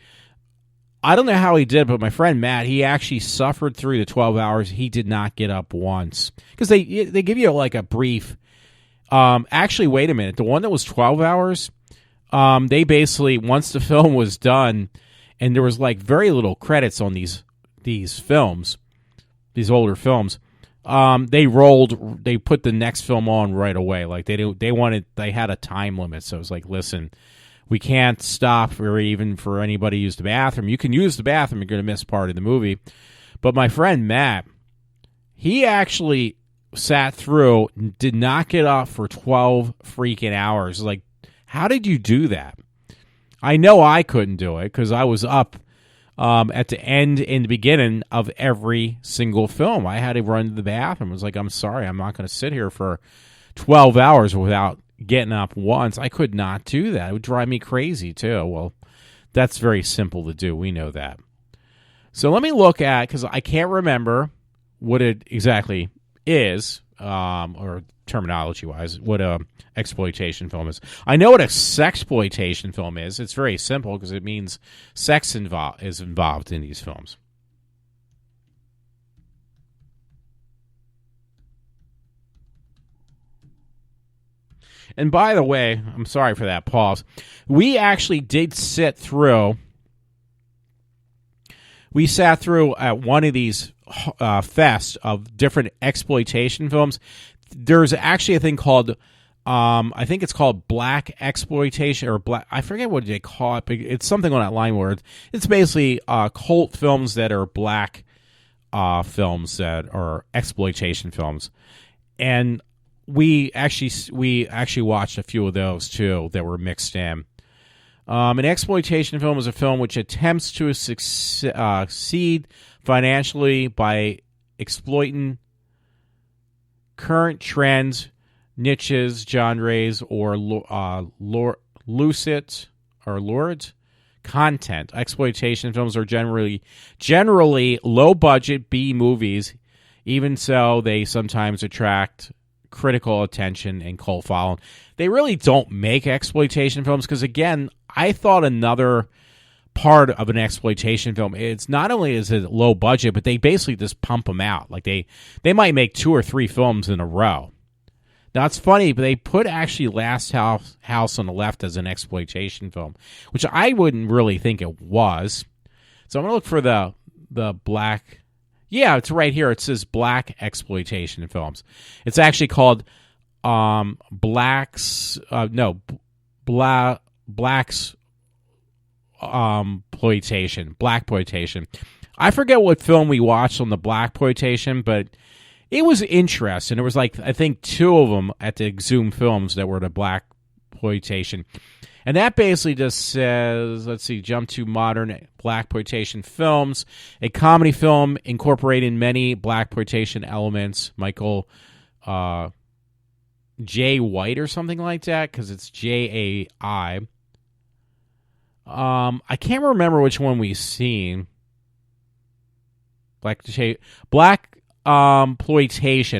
I don't know how he did, but my friend Matt, he actually suffered through the 12 hours. He did not get up once because they give you like a brief. Actually, wait a minute. The one that was 12 hours, they basically, once the film was done, and there was like very little credits on these films, these older films. They put the next film on right away. Like they had a time limit, so it was like, listen, we can't stop for anybody to use the bathroom. You can use the bathroom, you're going to miss part of the movie. But my friend Matt, he actually sat through, did not get up for 12 freaking hours. Like, how did you do that? I know I couldn't do it because I was up at the end and the beginning of every single film. I had to run to the bathroom. I was like, I'm sorry, I'm not going to sit here for 12 hours without getting up once. I could not do that. It would drive me crazy, too. Well, that's very simple to do. We know that. So let me look at, because I can't remember what it exactly is, or terminology-wise, what a exploitation film is. I know what a sexploitation film is. It's very simple because it means sex is involved in these films. And by the way, I'm sorry for that pause. We actually did sit through. We sat through at one of these fests of different exploitation films. There's actually a thing called, I think it's called black exploitation or black. I forget what they call it, but it's something on that line where it's basically cult films that are black films that are exploitation films, and we actually watched a few of those too that were mixed in. An exploitation film is a film which attempts to succeed financially by exploiting current trends, niches, genres, or lurid content. Exploitation films are generally low-budget B movies. Even so, they sometimes attract critical attention and cult following. They really don't make exploitation films because, again, I thought another part of an exploitation film, it's not only is it low budget, but they basically just pump them out. Like they might make 2 or 3 films in a row. Now it's funny, but they put actually Last House on the Left as an exploitation film, which I wouldn't really think it was. So I'm gonna look for the black. Yeah, it's right here. It says black exploitation films. It's actually called Black's Blackploitation. I forget what film we watched on the Blackploitation, but it was interesting. There was like, I think 2 of them at the Exhumed Films that were the Blackploitation. And that basically just says, let's see, jump to modern Blackploitation films, a comedy film incorporating many Blackploitation elements. Michael J. White or something like that, because it's J-A-I. I can't remember which one we've seen. Blackploitation.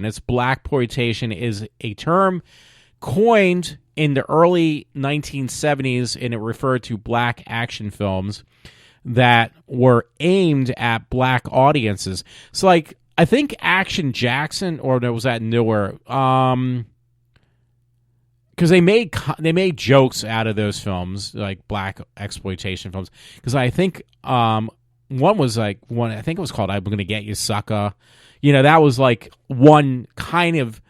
It's Blackploitation is a term coined in the early 1970s, and it referred to black action films that were aimed at black audiences. So, like, I think Action Jackson, or was that newer? Because they made jokes out of those films, like black exploitation films. Because I think one was like one. I think it was called "I'm Gonna Get You, Sucker." You know, that was like one kind of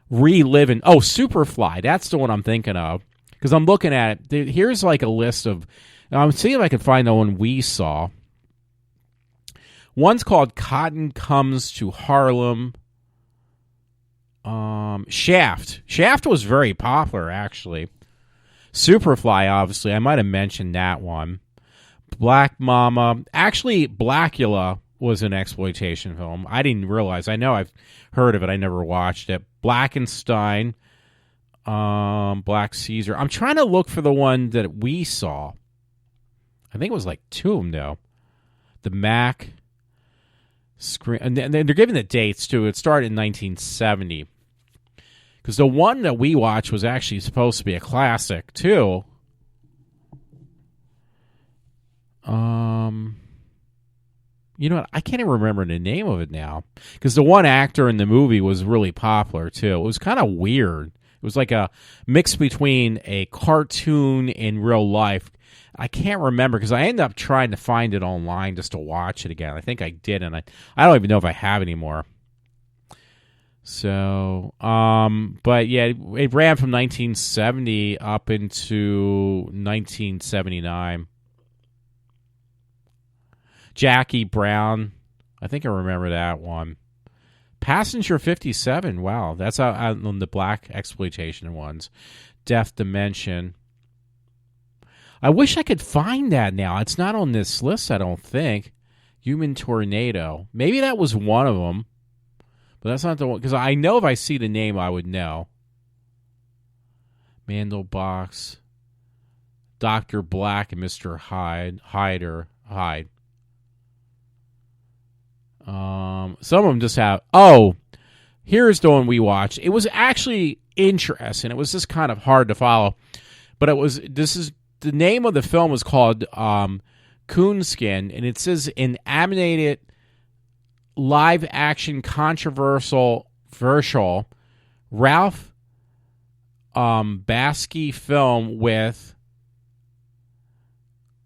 reliving. Oh, Superfly. That's the one I'm thinking of. Because I'm looking at it. Here's like a list of. I'm seeing if I can find the one we saw. One's called Cotton Comes to Harlem. Shaft. Shaft was very popular, actually. Superfly, obviously. I might have mentioned that one. Black Mama. Actually, Blackula was an exploitation film. I didn't realize. I know I've heard of it. I never watched it. Blackenstein. Black Caesar. I'm trying to look for the one that we saw. I think it was like 2 of them, though. The Mac. And they're giving the dates, too. It started in 1970. Because the one that we watched was actually supposed to be a classic, too. You know what? I can't even remember the name of it now because the one actor in the movie was really popular too. It was kind of weird. It was like a mix between a cartoon and real life. I can't remember because I ended up trying to find it online just to watch it again. I think I did, and I don't even know if I have anymore. So, but yeah, it ran from 1970 up into 1979. Jackie Brown, I think I remember that one. Passenger 57, wow, that's out on the black exploitation ones. Death Dimension. I wish I could find that now. It's not on this list, I don't think. Human Tornado. Maybe that was one of them, but that's not the one, because I know if I see the name, I would know. Mandelbox. Dr. Black and Mr. Hyde. Some of them just have. Oh, here's the one we watched. It was actually interesting. It was just kind of hard to follow, but the name of the film was called Coonskin, and it says an animated live action controversial Ralph Bakshi film with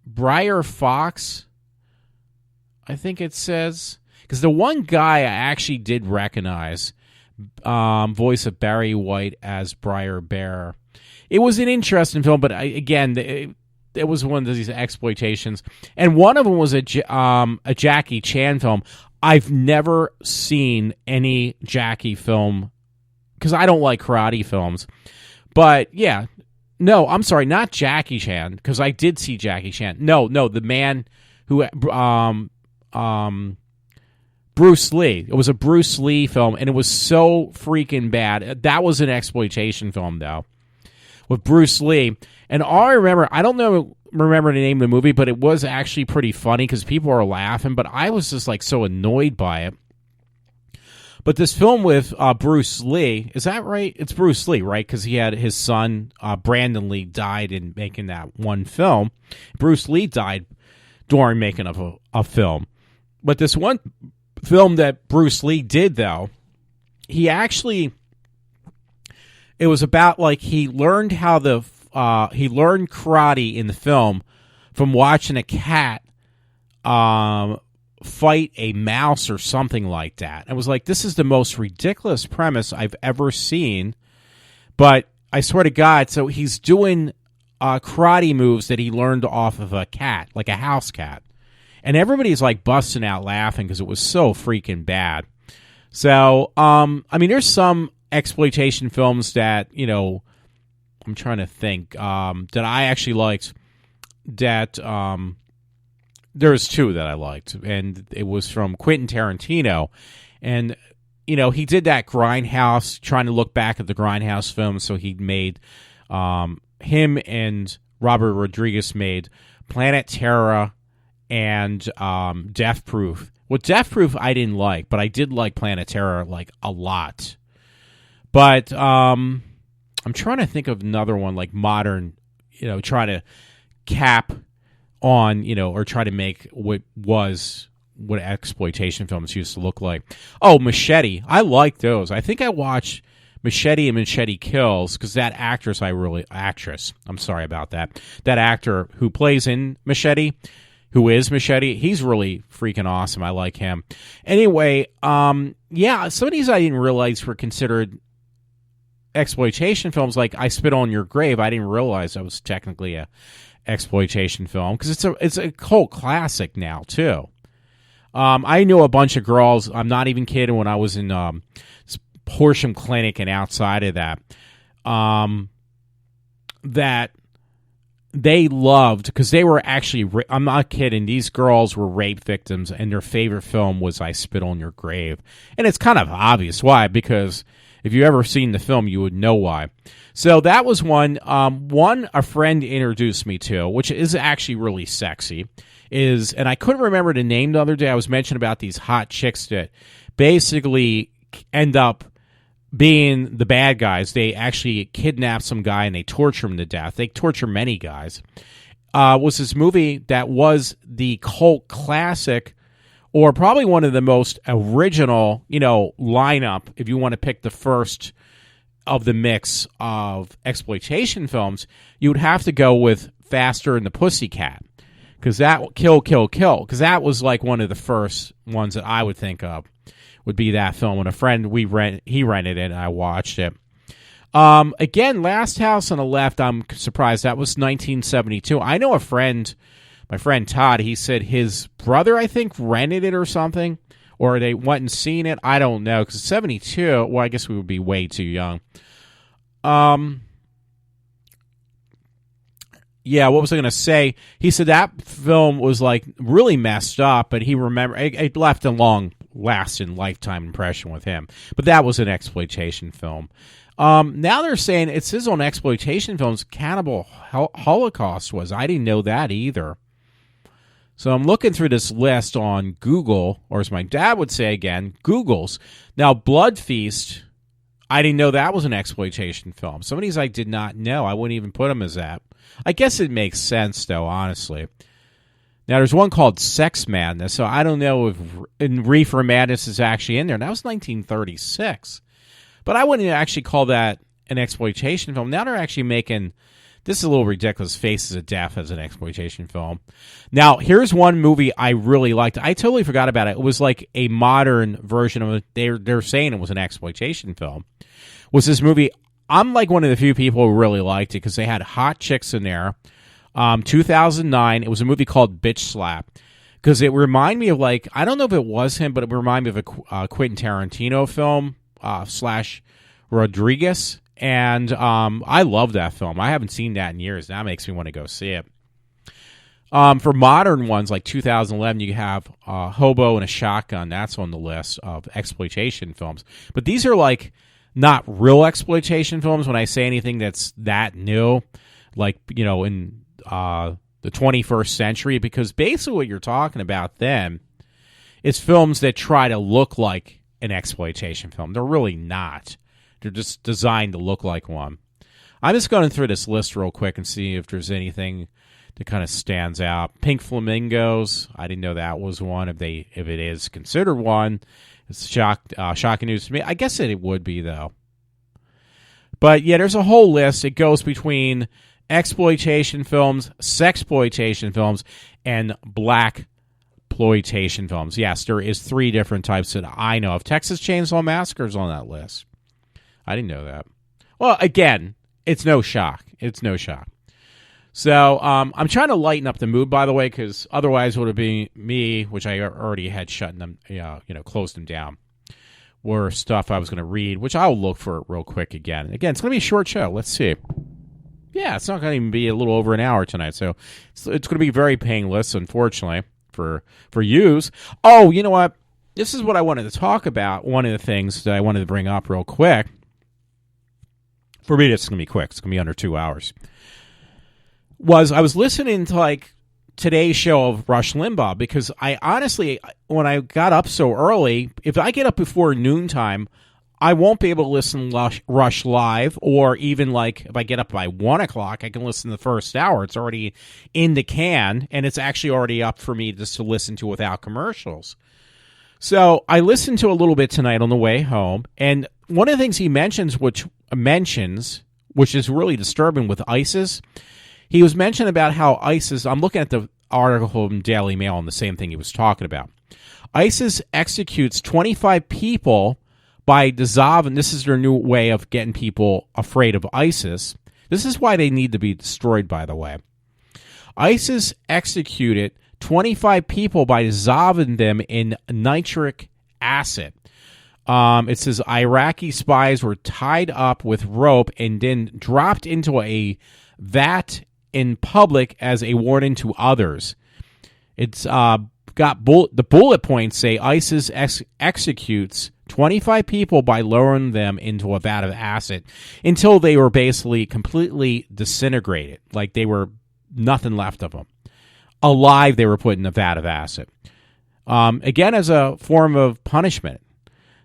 Briar Fox, I think it says. Because the one guy I actually did recognize, voice of Barry White as Briar Bear. It was an interesting film, but it was one of these exploitations. And one of them was a Jackie Chan film. I've never seen any Jackie film because I don't like karate films. But yeah, no, I'm sorry, not Jackie Chan, because I did see Jackie Chan. No, the man who Bruce Lee. It was a Bruce Lee film, and it was so freaking bad. That was an exploitation film, though, with Bruce Lee. And all I remember, I don't remember the name of the movie, but it was actually pretty funny because people were laughing, but I was just like so annoyed by it. But this film with Bruce Lee, is that right? It's Bruce Lee, right? Because he had his son, Brandon Lee, died in making that one film. Bruce Lee died during making of a film. But this one film that Bruce Lee did, though, it was about like he learned karate in the film from watching a cat fight a mouse or something like that. I was like, this is the most ridiculous premise I've ever seen. But I swear to God, so he's doing karate moves that he learned off of a cat, like a house cat. And everybody's like busting out laughing because it was so freaking bad. So, there's some exploitation films that, I'm trying to think, that I actually liked. That there's two that I liked, and it was from Quentin Tarantino. And, he did that Grindhouse, trying to look back at the Grindhouse film. So he made, him and Robert Rodriguez made Planet Terror and Death Proof. Well, Death Proof I didn't like, but I did like Planet Terror like a lot. But I'm trying to think of another one like modern, try to cap on, or try to make what exploitation films used to look like. Oh, Machete. I like those. I think I watched Machete and Machete Kills because that actor, I'm sorry about that. That actor who plays in Machete, who is Machete, he's really freaking awesome. I like him. Anyway, some of these I didn't realize were considered exploitation films. Like I Spit on Your Grave, I didn't realize that was technically a exploitation film because it's a cult classic now too. I knew a bunch of girls, I'm not even kidding, when I was in Horsham Clinic and outside of that, that they loved, because they were actually, I'm not kidding, these girls were rape victims, and their favorite film was I Spit on Your Grave. And it's kind of obvious why, because if you ever seen the film, you would know why. So that was one a friend introduced me to, which is actually really sexy, and I couldn't remember the name the other day. I was mentioning about these hot chicks that basically end up being the bad guys. They actually kidnap some guy and they torture him to death. They torture many guys. Was this movie that was the cult classic or probably one of the most original, lineup, if you want to pick the first of the mix of exploitation films, you would have to go with Faster and the Pussycat. Because that, Kill, because that was like one of the first ones that I would think of would be that film. When a friend, he rented it and I watched it. Again, Last House on the Left, I'm surprised. That was 1972. I know my friend Todd, he said his brother, I think, rented it or something, or they went and seen it. I don't know, because 72, well, I guess we would be way too young. Yeah, what was I going to say? He said that film was like really messed up, but he remembered it left a long-lasting lifetime impression with him. But that was an exploitation film. Now they're saying it says on exploitation films, Cannibal Holocaust was. I didn't know that either. So I'm looking through this list on Google, or as my dad would say again, Google's. Now, Blood Feast, I didn't know that was an exploitation film. Some of these I did not know. I wouldn't even put them as that. I guess it makes sense, though, honestly. Now, there's one called Sex Madness, so I don't know if Reefer Madness is actually in there. That was 1936. But I wouldn't actually call that an exploitation film. Now they're actually making, this is a little ridiculous, Faces of Death as an exploitation film. Now, here's one movie I really liked. I totally forgot about it. It was like a modern version of it. They're saying it was an exploitation film. Was this movie, I'm like one of the few people who really liked it because they had hot chicks in there. 2009, it was a movie called Bitch Slap. Because it reminded me of like, I don't know if it was him, but it reminded me of a Quentin Tarantino film / Rodriguez. And I love that film. I haven't seen that in years. That makes me want to go see it. For modern ones like 2011, you have Hobo and a Shotgun. That's on the list of exploitation films. But these are like not real exploitation films when I say anything that's that new, like, in the 21st century, because basically what you're talking about then is films that try to look like an exploitation film. They're really not. They're just designed to look like one. I'm just going through this list real quick and see if there's anything that kind of stands out. Pink Flamingos, I didn't know that was one. If it is considered one, it's shocking news to me. I guess it would be, though. But yeah, there's a whole list. It goes between exploitation films, sexploitation films, and blaxploitation films. Yes, there is 3 different types that I know of. Texas Chainsaw Massacre is on that list. I didn't know that. Well, again, it's no shock. It's no shock. So I'm trying to lighten up the mood, by the way, because otherwise it would have been me, which I already had shut them, closed them down, were stuff I was going to read, which I'll look for real quick again. Again, it's going to be a short show. Let's see. Yeah, it's not going to even be a little over an hour tonight, so it's going to be very painless, unfortunately, for yous. Oh, you know what? This is what I wanted to talk about. One of the things that I wanted to bring up real quick. For me, it's going to be quick. It's going to be under 2 hours. I was listening to like today's show of Rush Limbaugh, because I honestly, when I got up so early, if I get up before noontime, I won't be able to listen to Rush live, or even like if I get up by 1 o'clock, I can listen to the first hour. It's already in the can, and it's actually already up for me just to listen to without commercials. So I listened to a little bit tonight on the way home, and one of the things he mentions, which is really disturbing with ISIS, he was mentioning about how ISIS, I'm looking at the article from Daily Mail and the same thing he was talking about. ISIS executes 25 people by dissolving. This is their new way of getting people afraid of ISIS. This is why they need to be destroyed, by the way. ISIS executed 25 people by dissolving them in nitric acid. It says Iraqi spies were tied up with rope and then dropped into a vat in public as a warning to others. It's the bullet points say ISIS executes 25 people by lowering them into a vat of acid until they were basically completely disintegrated, like they were nothing left of them. Alive, they were put in a vat of acid. Again, as a form of punishment.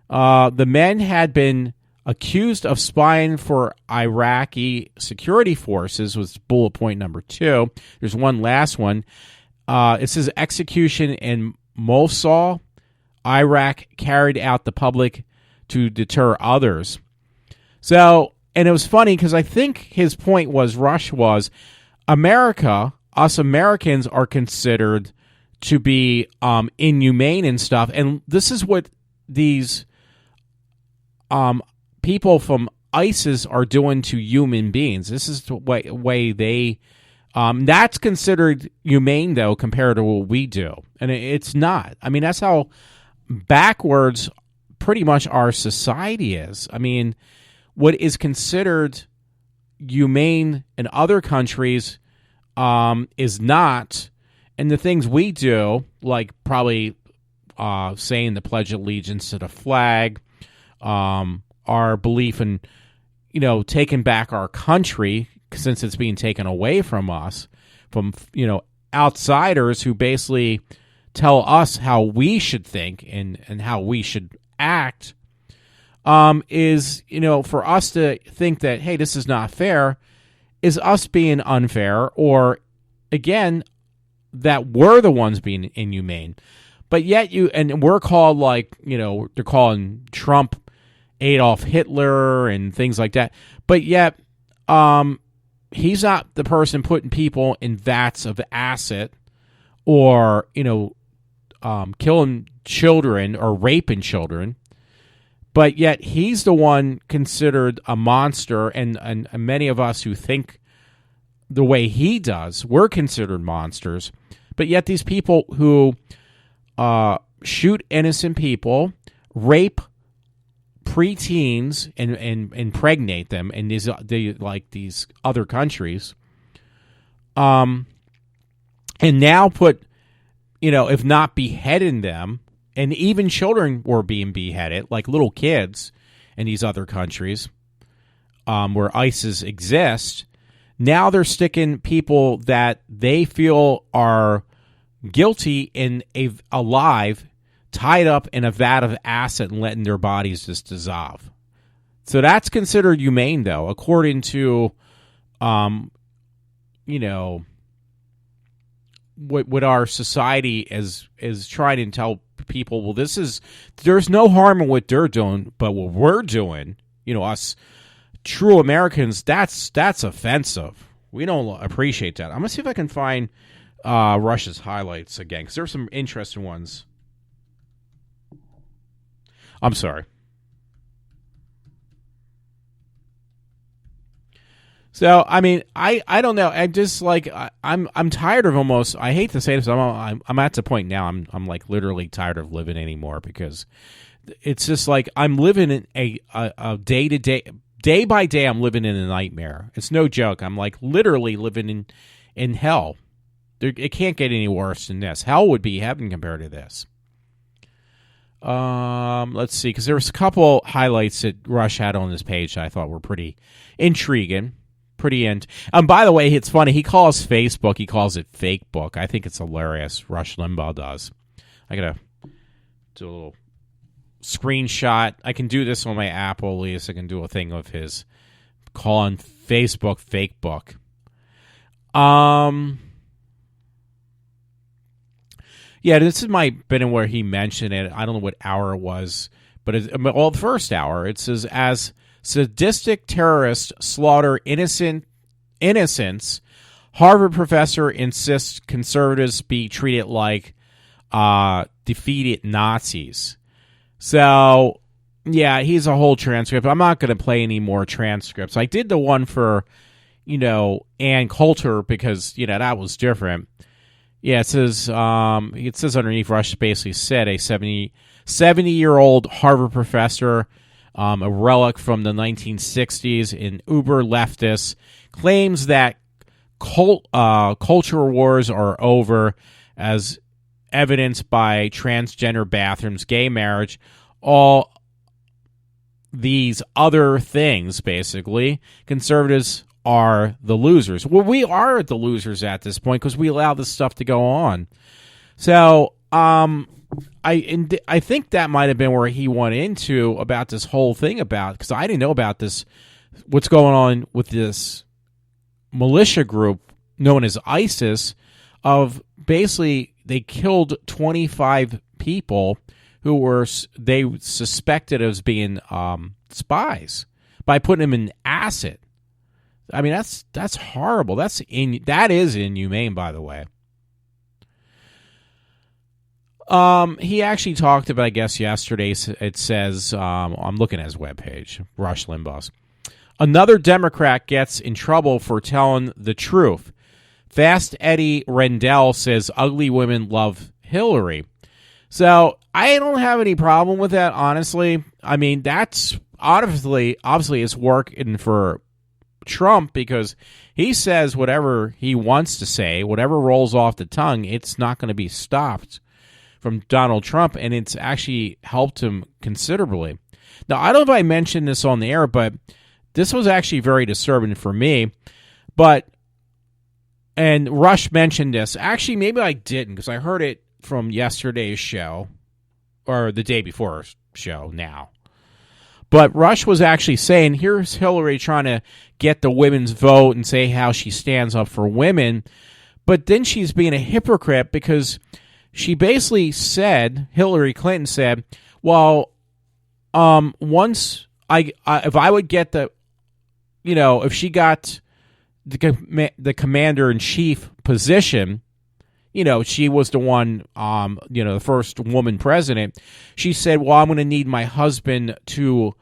The men had been accused of spying for Iraqi security forces, was bullet point number 2. There's one last one. It says execution in Mosul, Iraq, carried out the public to deter others. So, and it was funny because I think his point was, Rush was, America, us Americans are considered to be inhumane and stuff. And this is what these people from ISIS are doing to human beings. This is the way they... that's considered humane, though, compared to what we do. And it's not. I mean, that's how backwards pretty much our society is. I mean, what is considered humane in other countries is not. And the things we do, like probably saying the Pledge of Allegiance to the flag, our belief in, taking back our country since it's being taken away from us, from, outsiders who basically tell us how we should think and how we should act, is, for us to think that, hey, this is not fair, is us being unfair, or, again, that we're the ones being inhumane. But yet and we're called, like, they're calling Trump Adolf Hitler and things like that. But yet, he's not the person putting people in vats of acid or, killing children or raping children. But yet he's the one considered a monster, and many of us who think the way he does, we're considered monsters. But yet these people who shoot innocent people, rape preteens and impregnate them in these other countries, and now put, if not beheading them, and even children were being beheaded, like little kids in these other countries where ISIS exists. Now they're sticking people that they feel are guilty and alive, tied up in a vat of acid and letting their bodies just dissolve. So that's considered humane, though, according to, what our society is trying to tell people. Well, there's no harm in what they're doing, but what we're doing, us true Americans, that's offensive. We don't appreciate that. I'm gonna see if I can find Rush's highlights again, because there's some interesting ones. I'm sorry. So, I mean, I don't know. I just I'm tired of almost. I hate to say this. I'm at the point now. I'm like literally tired of living anymore, because it's just like I'm living in a day to day by day. I'm living in a nightmare. It's no joke. I'm like literally living in hell. It can't get any worse than this. Hell would be heaven compared to this. Let's see, because there was a couple highlights that Rush had on his page that I thought were pretty intriguing. By the way, it's funny. He calls Facebook, he calls it fake book. I think it's hilarious. Rush Limbaugh does. I gotta do a little screenshot. I can do this on my Apple. At least I can do a thing of his calling Facebook fake book. Yeah, this is my bit in where he mentioned it. I don't know what hour it was, but the first hour. It says, as sadistic terrorists slaughter innocents, Harvard professor insists conservatives be treated like defeated Nazis. So, yeah, he's a whole transcript. I'm not going to play any more transcripts. I did the one for, Ann-Coulter because, that was different. Yeah, it says underneath, Rush basically said a 70-year-old Harvard professor, a relic from the 1960s, an uber leftist, claims that culture wars are over, as evidenced by transgender bathrooms, gay marriage, all these other things, basically. Conservatives are the losers. Well, we are the losers at this point because we allow this stuff to go on. So, I think that might have been where he went into about this whole thing because I didn't know about this, what's going on with this militia group known as ISIS, of basically they killed 25 people who they suspected as being spies by putting them in acid. I mean, that's horrible. That is inhumane, by the way. He actually talked about, I guess, yesterday. It says, I'm looking at his webpage, Rush Limbaugh's. Another Democrat gets in trouble for telling the truth. Fast Eddie Rendell says ugly women love Hillary. So I don't have any problem with that, honestly. I mean, that's obviously it's working for Trump because he says whatever he wants to say, whatever rolls off the tongue, it's not going to be stopped from Donald Trump, and it's actually helped him considerably. Now, I don't know if I mentioned this on the air, but this was actually very disturbing for me. And Rush mentioned this. Actually, maybe I didn't because I heard it from yesterday's show or the day before show now. But Rush was actually saying, here's Hillary trying to get the women's vote and say how she stands up for women. But then she's being a hypocrite because she basically said, Hillary Clinton said, well, once if I would get if she got the commander-in-chief position, she was the one, the first woman president. She said, well, I'm going to need my husband to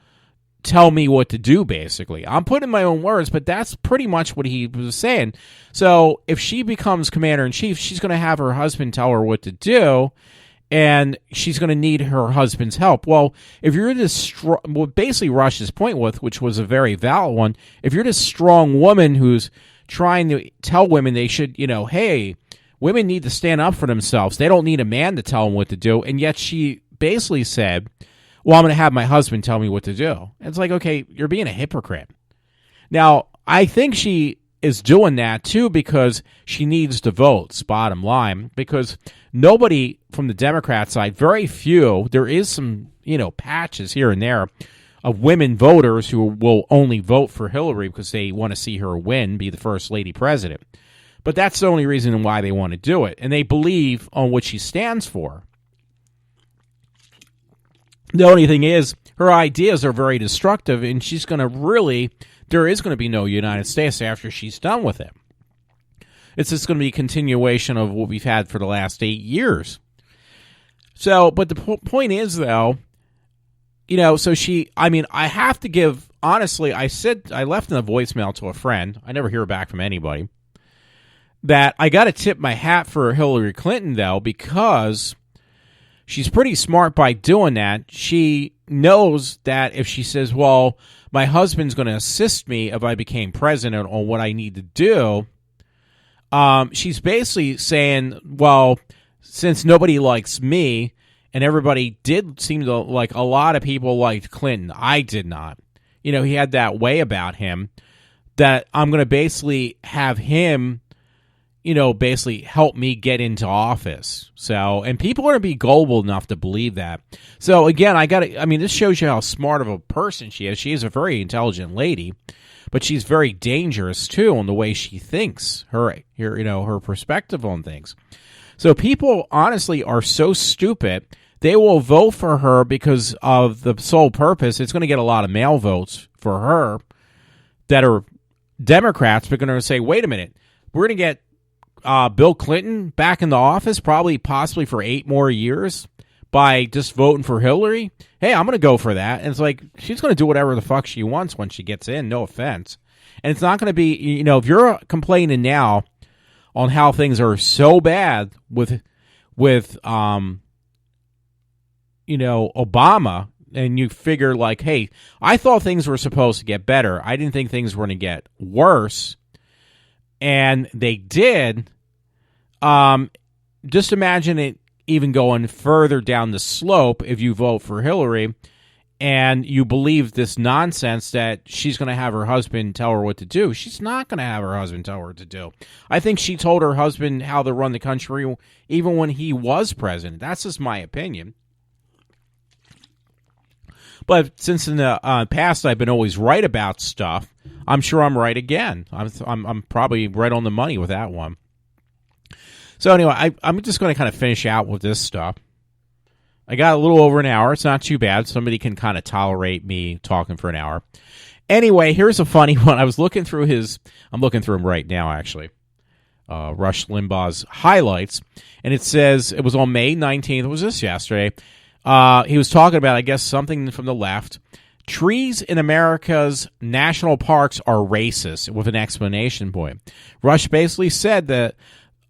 tell me what to do, basically. I'm putting my own words, but that's pretty much what he was saying. So if she becomes commander-in-chief, she's going to have her husband tell her what to do, and she's going to need her husband's help. Well, if you're this basically Rush's point which was a very valid one, if you're this strong woman who's trying to tell women they should, hey, women need to stand up for themselves. They don't need a man to tell them what to do. And yet she basically said, well, I'm going to have my husband tell me what to do. And it's like, okay, you're being a hypocrite. Now, I think she is doing that, too, because she needs the votes, bottom line, because nobody from the Democrat side, very few, there is some, patches here and there of women voters who will only vote for Hillary because they want to see her win, be the first lady president. But that's the only reason why they want to do it, and they believe on what she stands for. The only thing is, her ideas are very destructive, and she's going to there is going to be no United States after she's done with it. It's just going to be a continuation of what we've had for the last 8 years. So, but the point is, though, so I have to give, honestly, I left in a voicemail to a friend, I never hear back from anybody, that I got to tip my hat for Hillary Clinton, though, because she's pretty smart by doing that. She knows that if she says, well, my husband's going to assist me if I became president on what I need to do, she's basically saying, well, since nobody likes me, and everybody did seem to like, a lot of people liked Clinton. I did not. He had that way about him that I'm going to basically have him, basically help me get into office. So, and people are going to be gullible enough to believe that. So, again, this shows you how smart of a person she is. She is a very intelligent lady, but she's very dangerous, too, in the way she thinks, her perspective on things. So, people, honestly, are so stupid, they will vote for her because of the sole purpose. It's going to get a lot of male votes for her that are Democrats, but going to say, wait a minute, we're going to get Bill Clinton back in the office, possibly for 8 more years by just voting for Hillary. Hey, I'm going to go for that. And it's like, she's going to do whatever the fuck she wants when she gets in, no offense. And it's not going to be, if you're complaining now on how things are so bad with Obama, and you figure like, hey, I thought things were supposed to get better. I didn't think things were going to get worse. And they did. Just imagine it even going further down the slope if you vote for Hillary and you believe this nonsense that she's going to have her husband tell her what to do. She's not going to have her husband tell her what to do. I think she told her husband how to run the country even when he was president. That's just my opinion. But since in the past I've been always right about stuff, I'm sure I'm right again. I'm probably right on the money with that one. So anyway, I'm just going to kind of finish out with this stuff. I got a little over an hour. It's not too bad. Somebody can kind of tolerate me talking for an hour. Anyway, here's a funny one. I was looking through I'm looking through him right now, actually. Rush Limbaugh's highlights. And it says, it was on May 19th. It was this yesterday. He was talking about, I guess, something from the left. Trees in America's national parks are racist, with an explanation point. Rush basically said that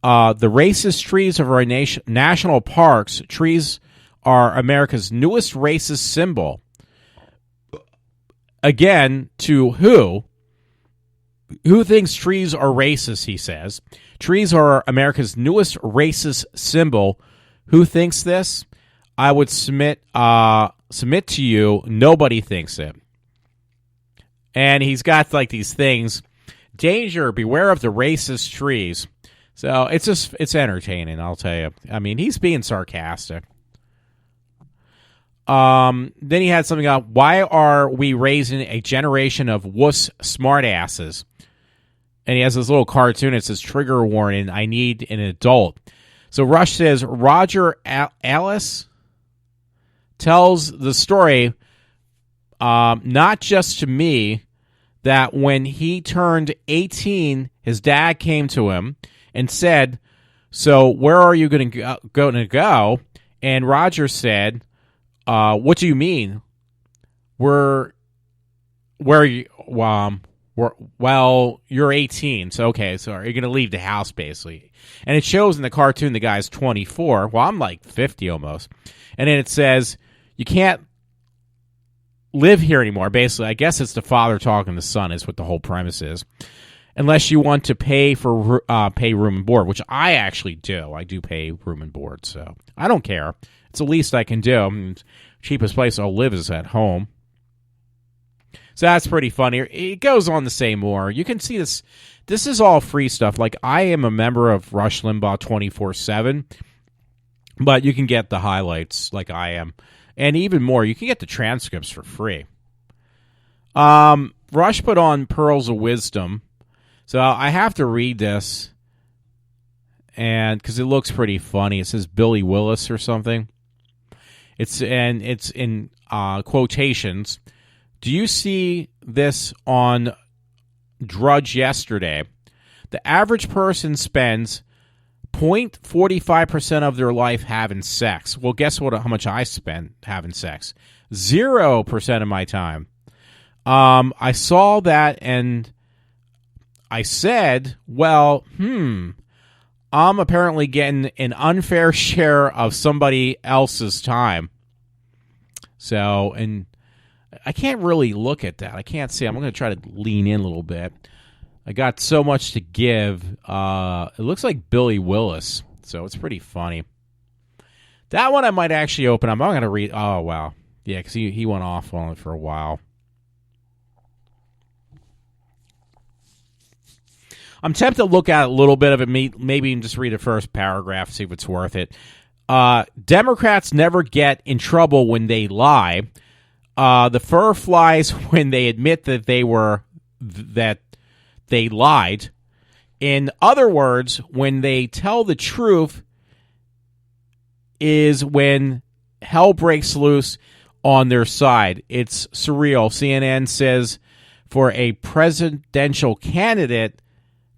the racist trees of our national parks, trees are America's newest racist symbol. Again, to who? Who thinks trees are racist, he says. Trees are America's newest racist symbol. Who thinks this? I would submit to you, nobody thinks it. And he's got like these things. Danger, beware of the racist trees. So it's entertaining, I'll tell you. I mean, he's being sarcastic. Then he had something up. Why are we raising a generation of wuss smartasses? And he has this little cartoon. It says, trigger warning, I need an adult. So Rush says, Roger Alice tells the story, not just to me, that when he turned 18, his dad came to him and said, so where are you going to go? And Roger said, what do you mean? Where are you? Well, you're 18, so okay, so you're going to leave the house, basically. And it shows in the cartoon the guy's 24. Well, I'm like 50 almost. And then it says, you can't live here anymore, basically. I guess it's the father talking to the son is what the whole premise is. Unless you want to pay for pay room and board, which I actually do. I do pay room and board, so I don't care. It's the least I can do. I mean, cheapest place I'll live is at home. So that's pretty funny. It goes on to say more. You can see this. This is all free stuff. Like, I am a member of Rush Limbaugh 24/7, but you can get the highlights like I am. And even more, you can get the transcripts for free. Rush put on Pearls of Wisdom. So I have to read this, and because it looks pretty funny. It says Billy Willis or something. It's in quotations. Do you see this on Drudge yesterday? The average person spends 0.45% of their life having sex. Well, guess what? How much I spend having sex? 0% of my time. I saw that and I said, well, I'm apparently getting an unfair share of somebody else's time. So, and I can't really look at that. I can't see. I'm going to try to lean in a little bit. I got so much to give. It looks like Billy Willis, so it's pretty funny. That one I might actually open up. I'm going to read. Oh, wow. Yeah, because he went off on it for a while. I'm tempted to look at a little bit of it, maybe just read the first paragraph, see if it's worth it. Democrats never get in trouble when they lie. The fur flies when they admit that they lied. In other words, when they tell the truth is when hell breaks loose on their side. It's surreal. CNN says for a presidential candidate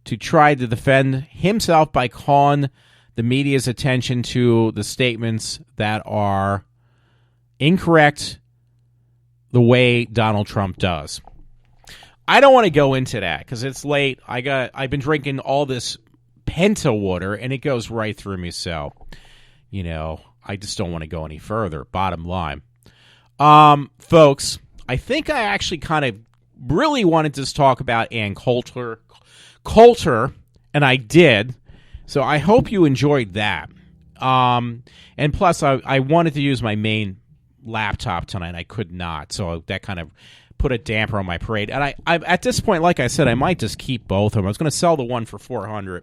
to try to defend himself by calling the media's attention to the statements that are incorrect the way Donald Trump does. I don't want to go into that because it's late. I've been drinking all this Penta water and it goes right through me. So, I just don't want to go any further. Bottom line, folks, I think I actually kind of really wanted to talk about Ann-Coulter, and I did. So I hope you enjoyed that. And plus, I wanted to use my main laptop tonight. I could not, so that kind of put a damper on my parade. And I at this point, like I said, I might just keep both of them. I was going to sell the one for $400,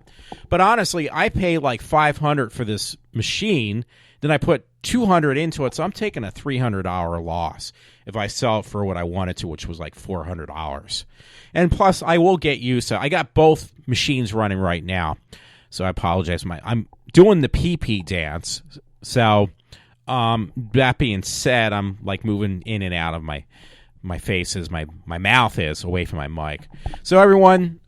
but honestly, I pay like $500 for this machine. Then I put $200 into it, so I'm taking a $300 loss if I sell it for what I wanted to, which was like $400. And plus, I will get used to. I got both machines running right now, So I apologize. I'm doing the pee-pee dance. So that being said, I'm like moving in and out of my face as my mouth is away from my mic. So everyone,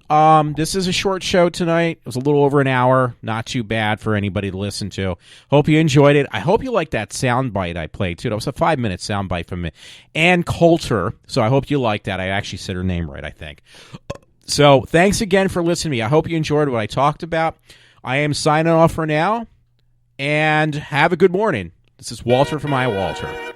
this is a short show tonight. It was a little over an hour. Not too bad for anybody to listen to. Hope you enjoyed it. I hope you liked that soundbite I played too. That was a 5-minute soundbite from Ann-Coulter. So I hope you liked that. I actually said her name right, I think. So thanks again for listening to me. I hope you enjoyed what I talked about. I am signing off for now, and have a good morning. This is Walter from iwalter.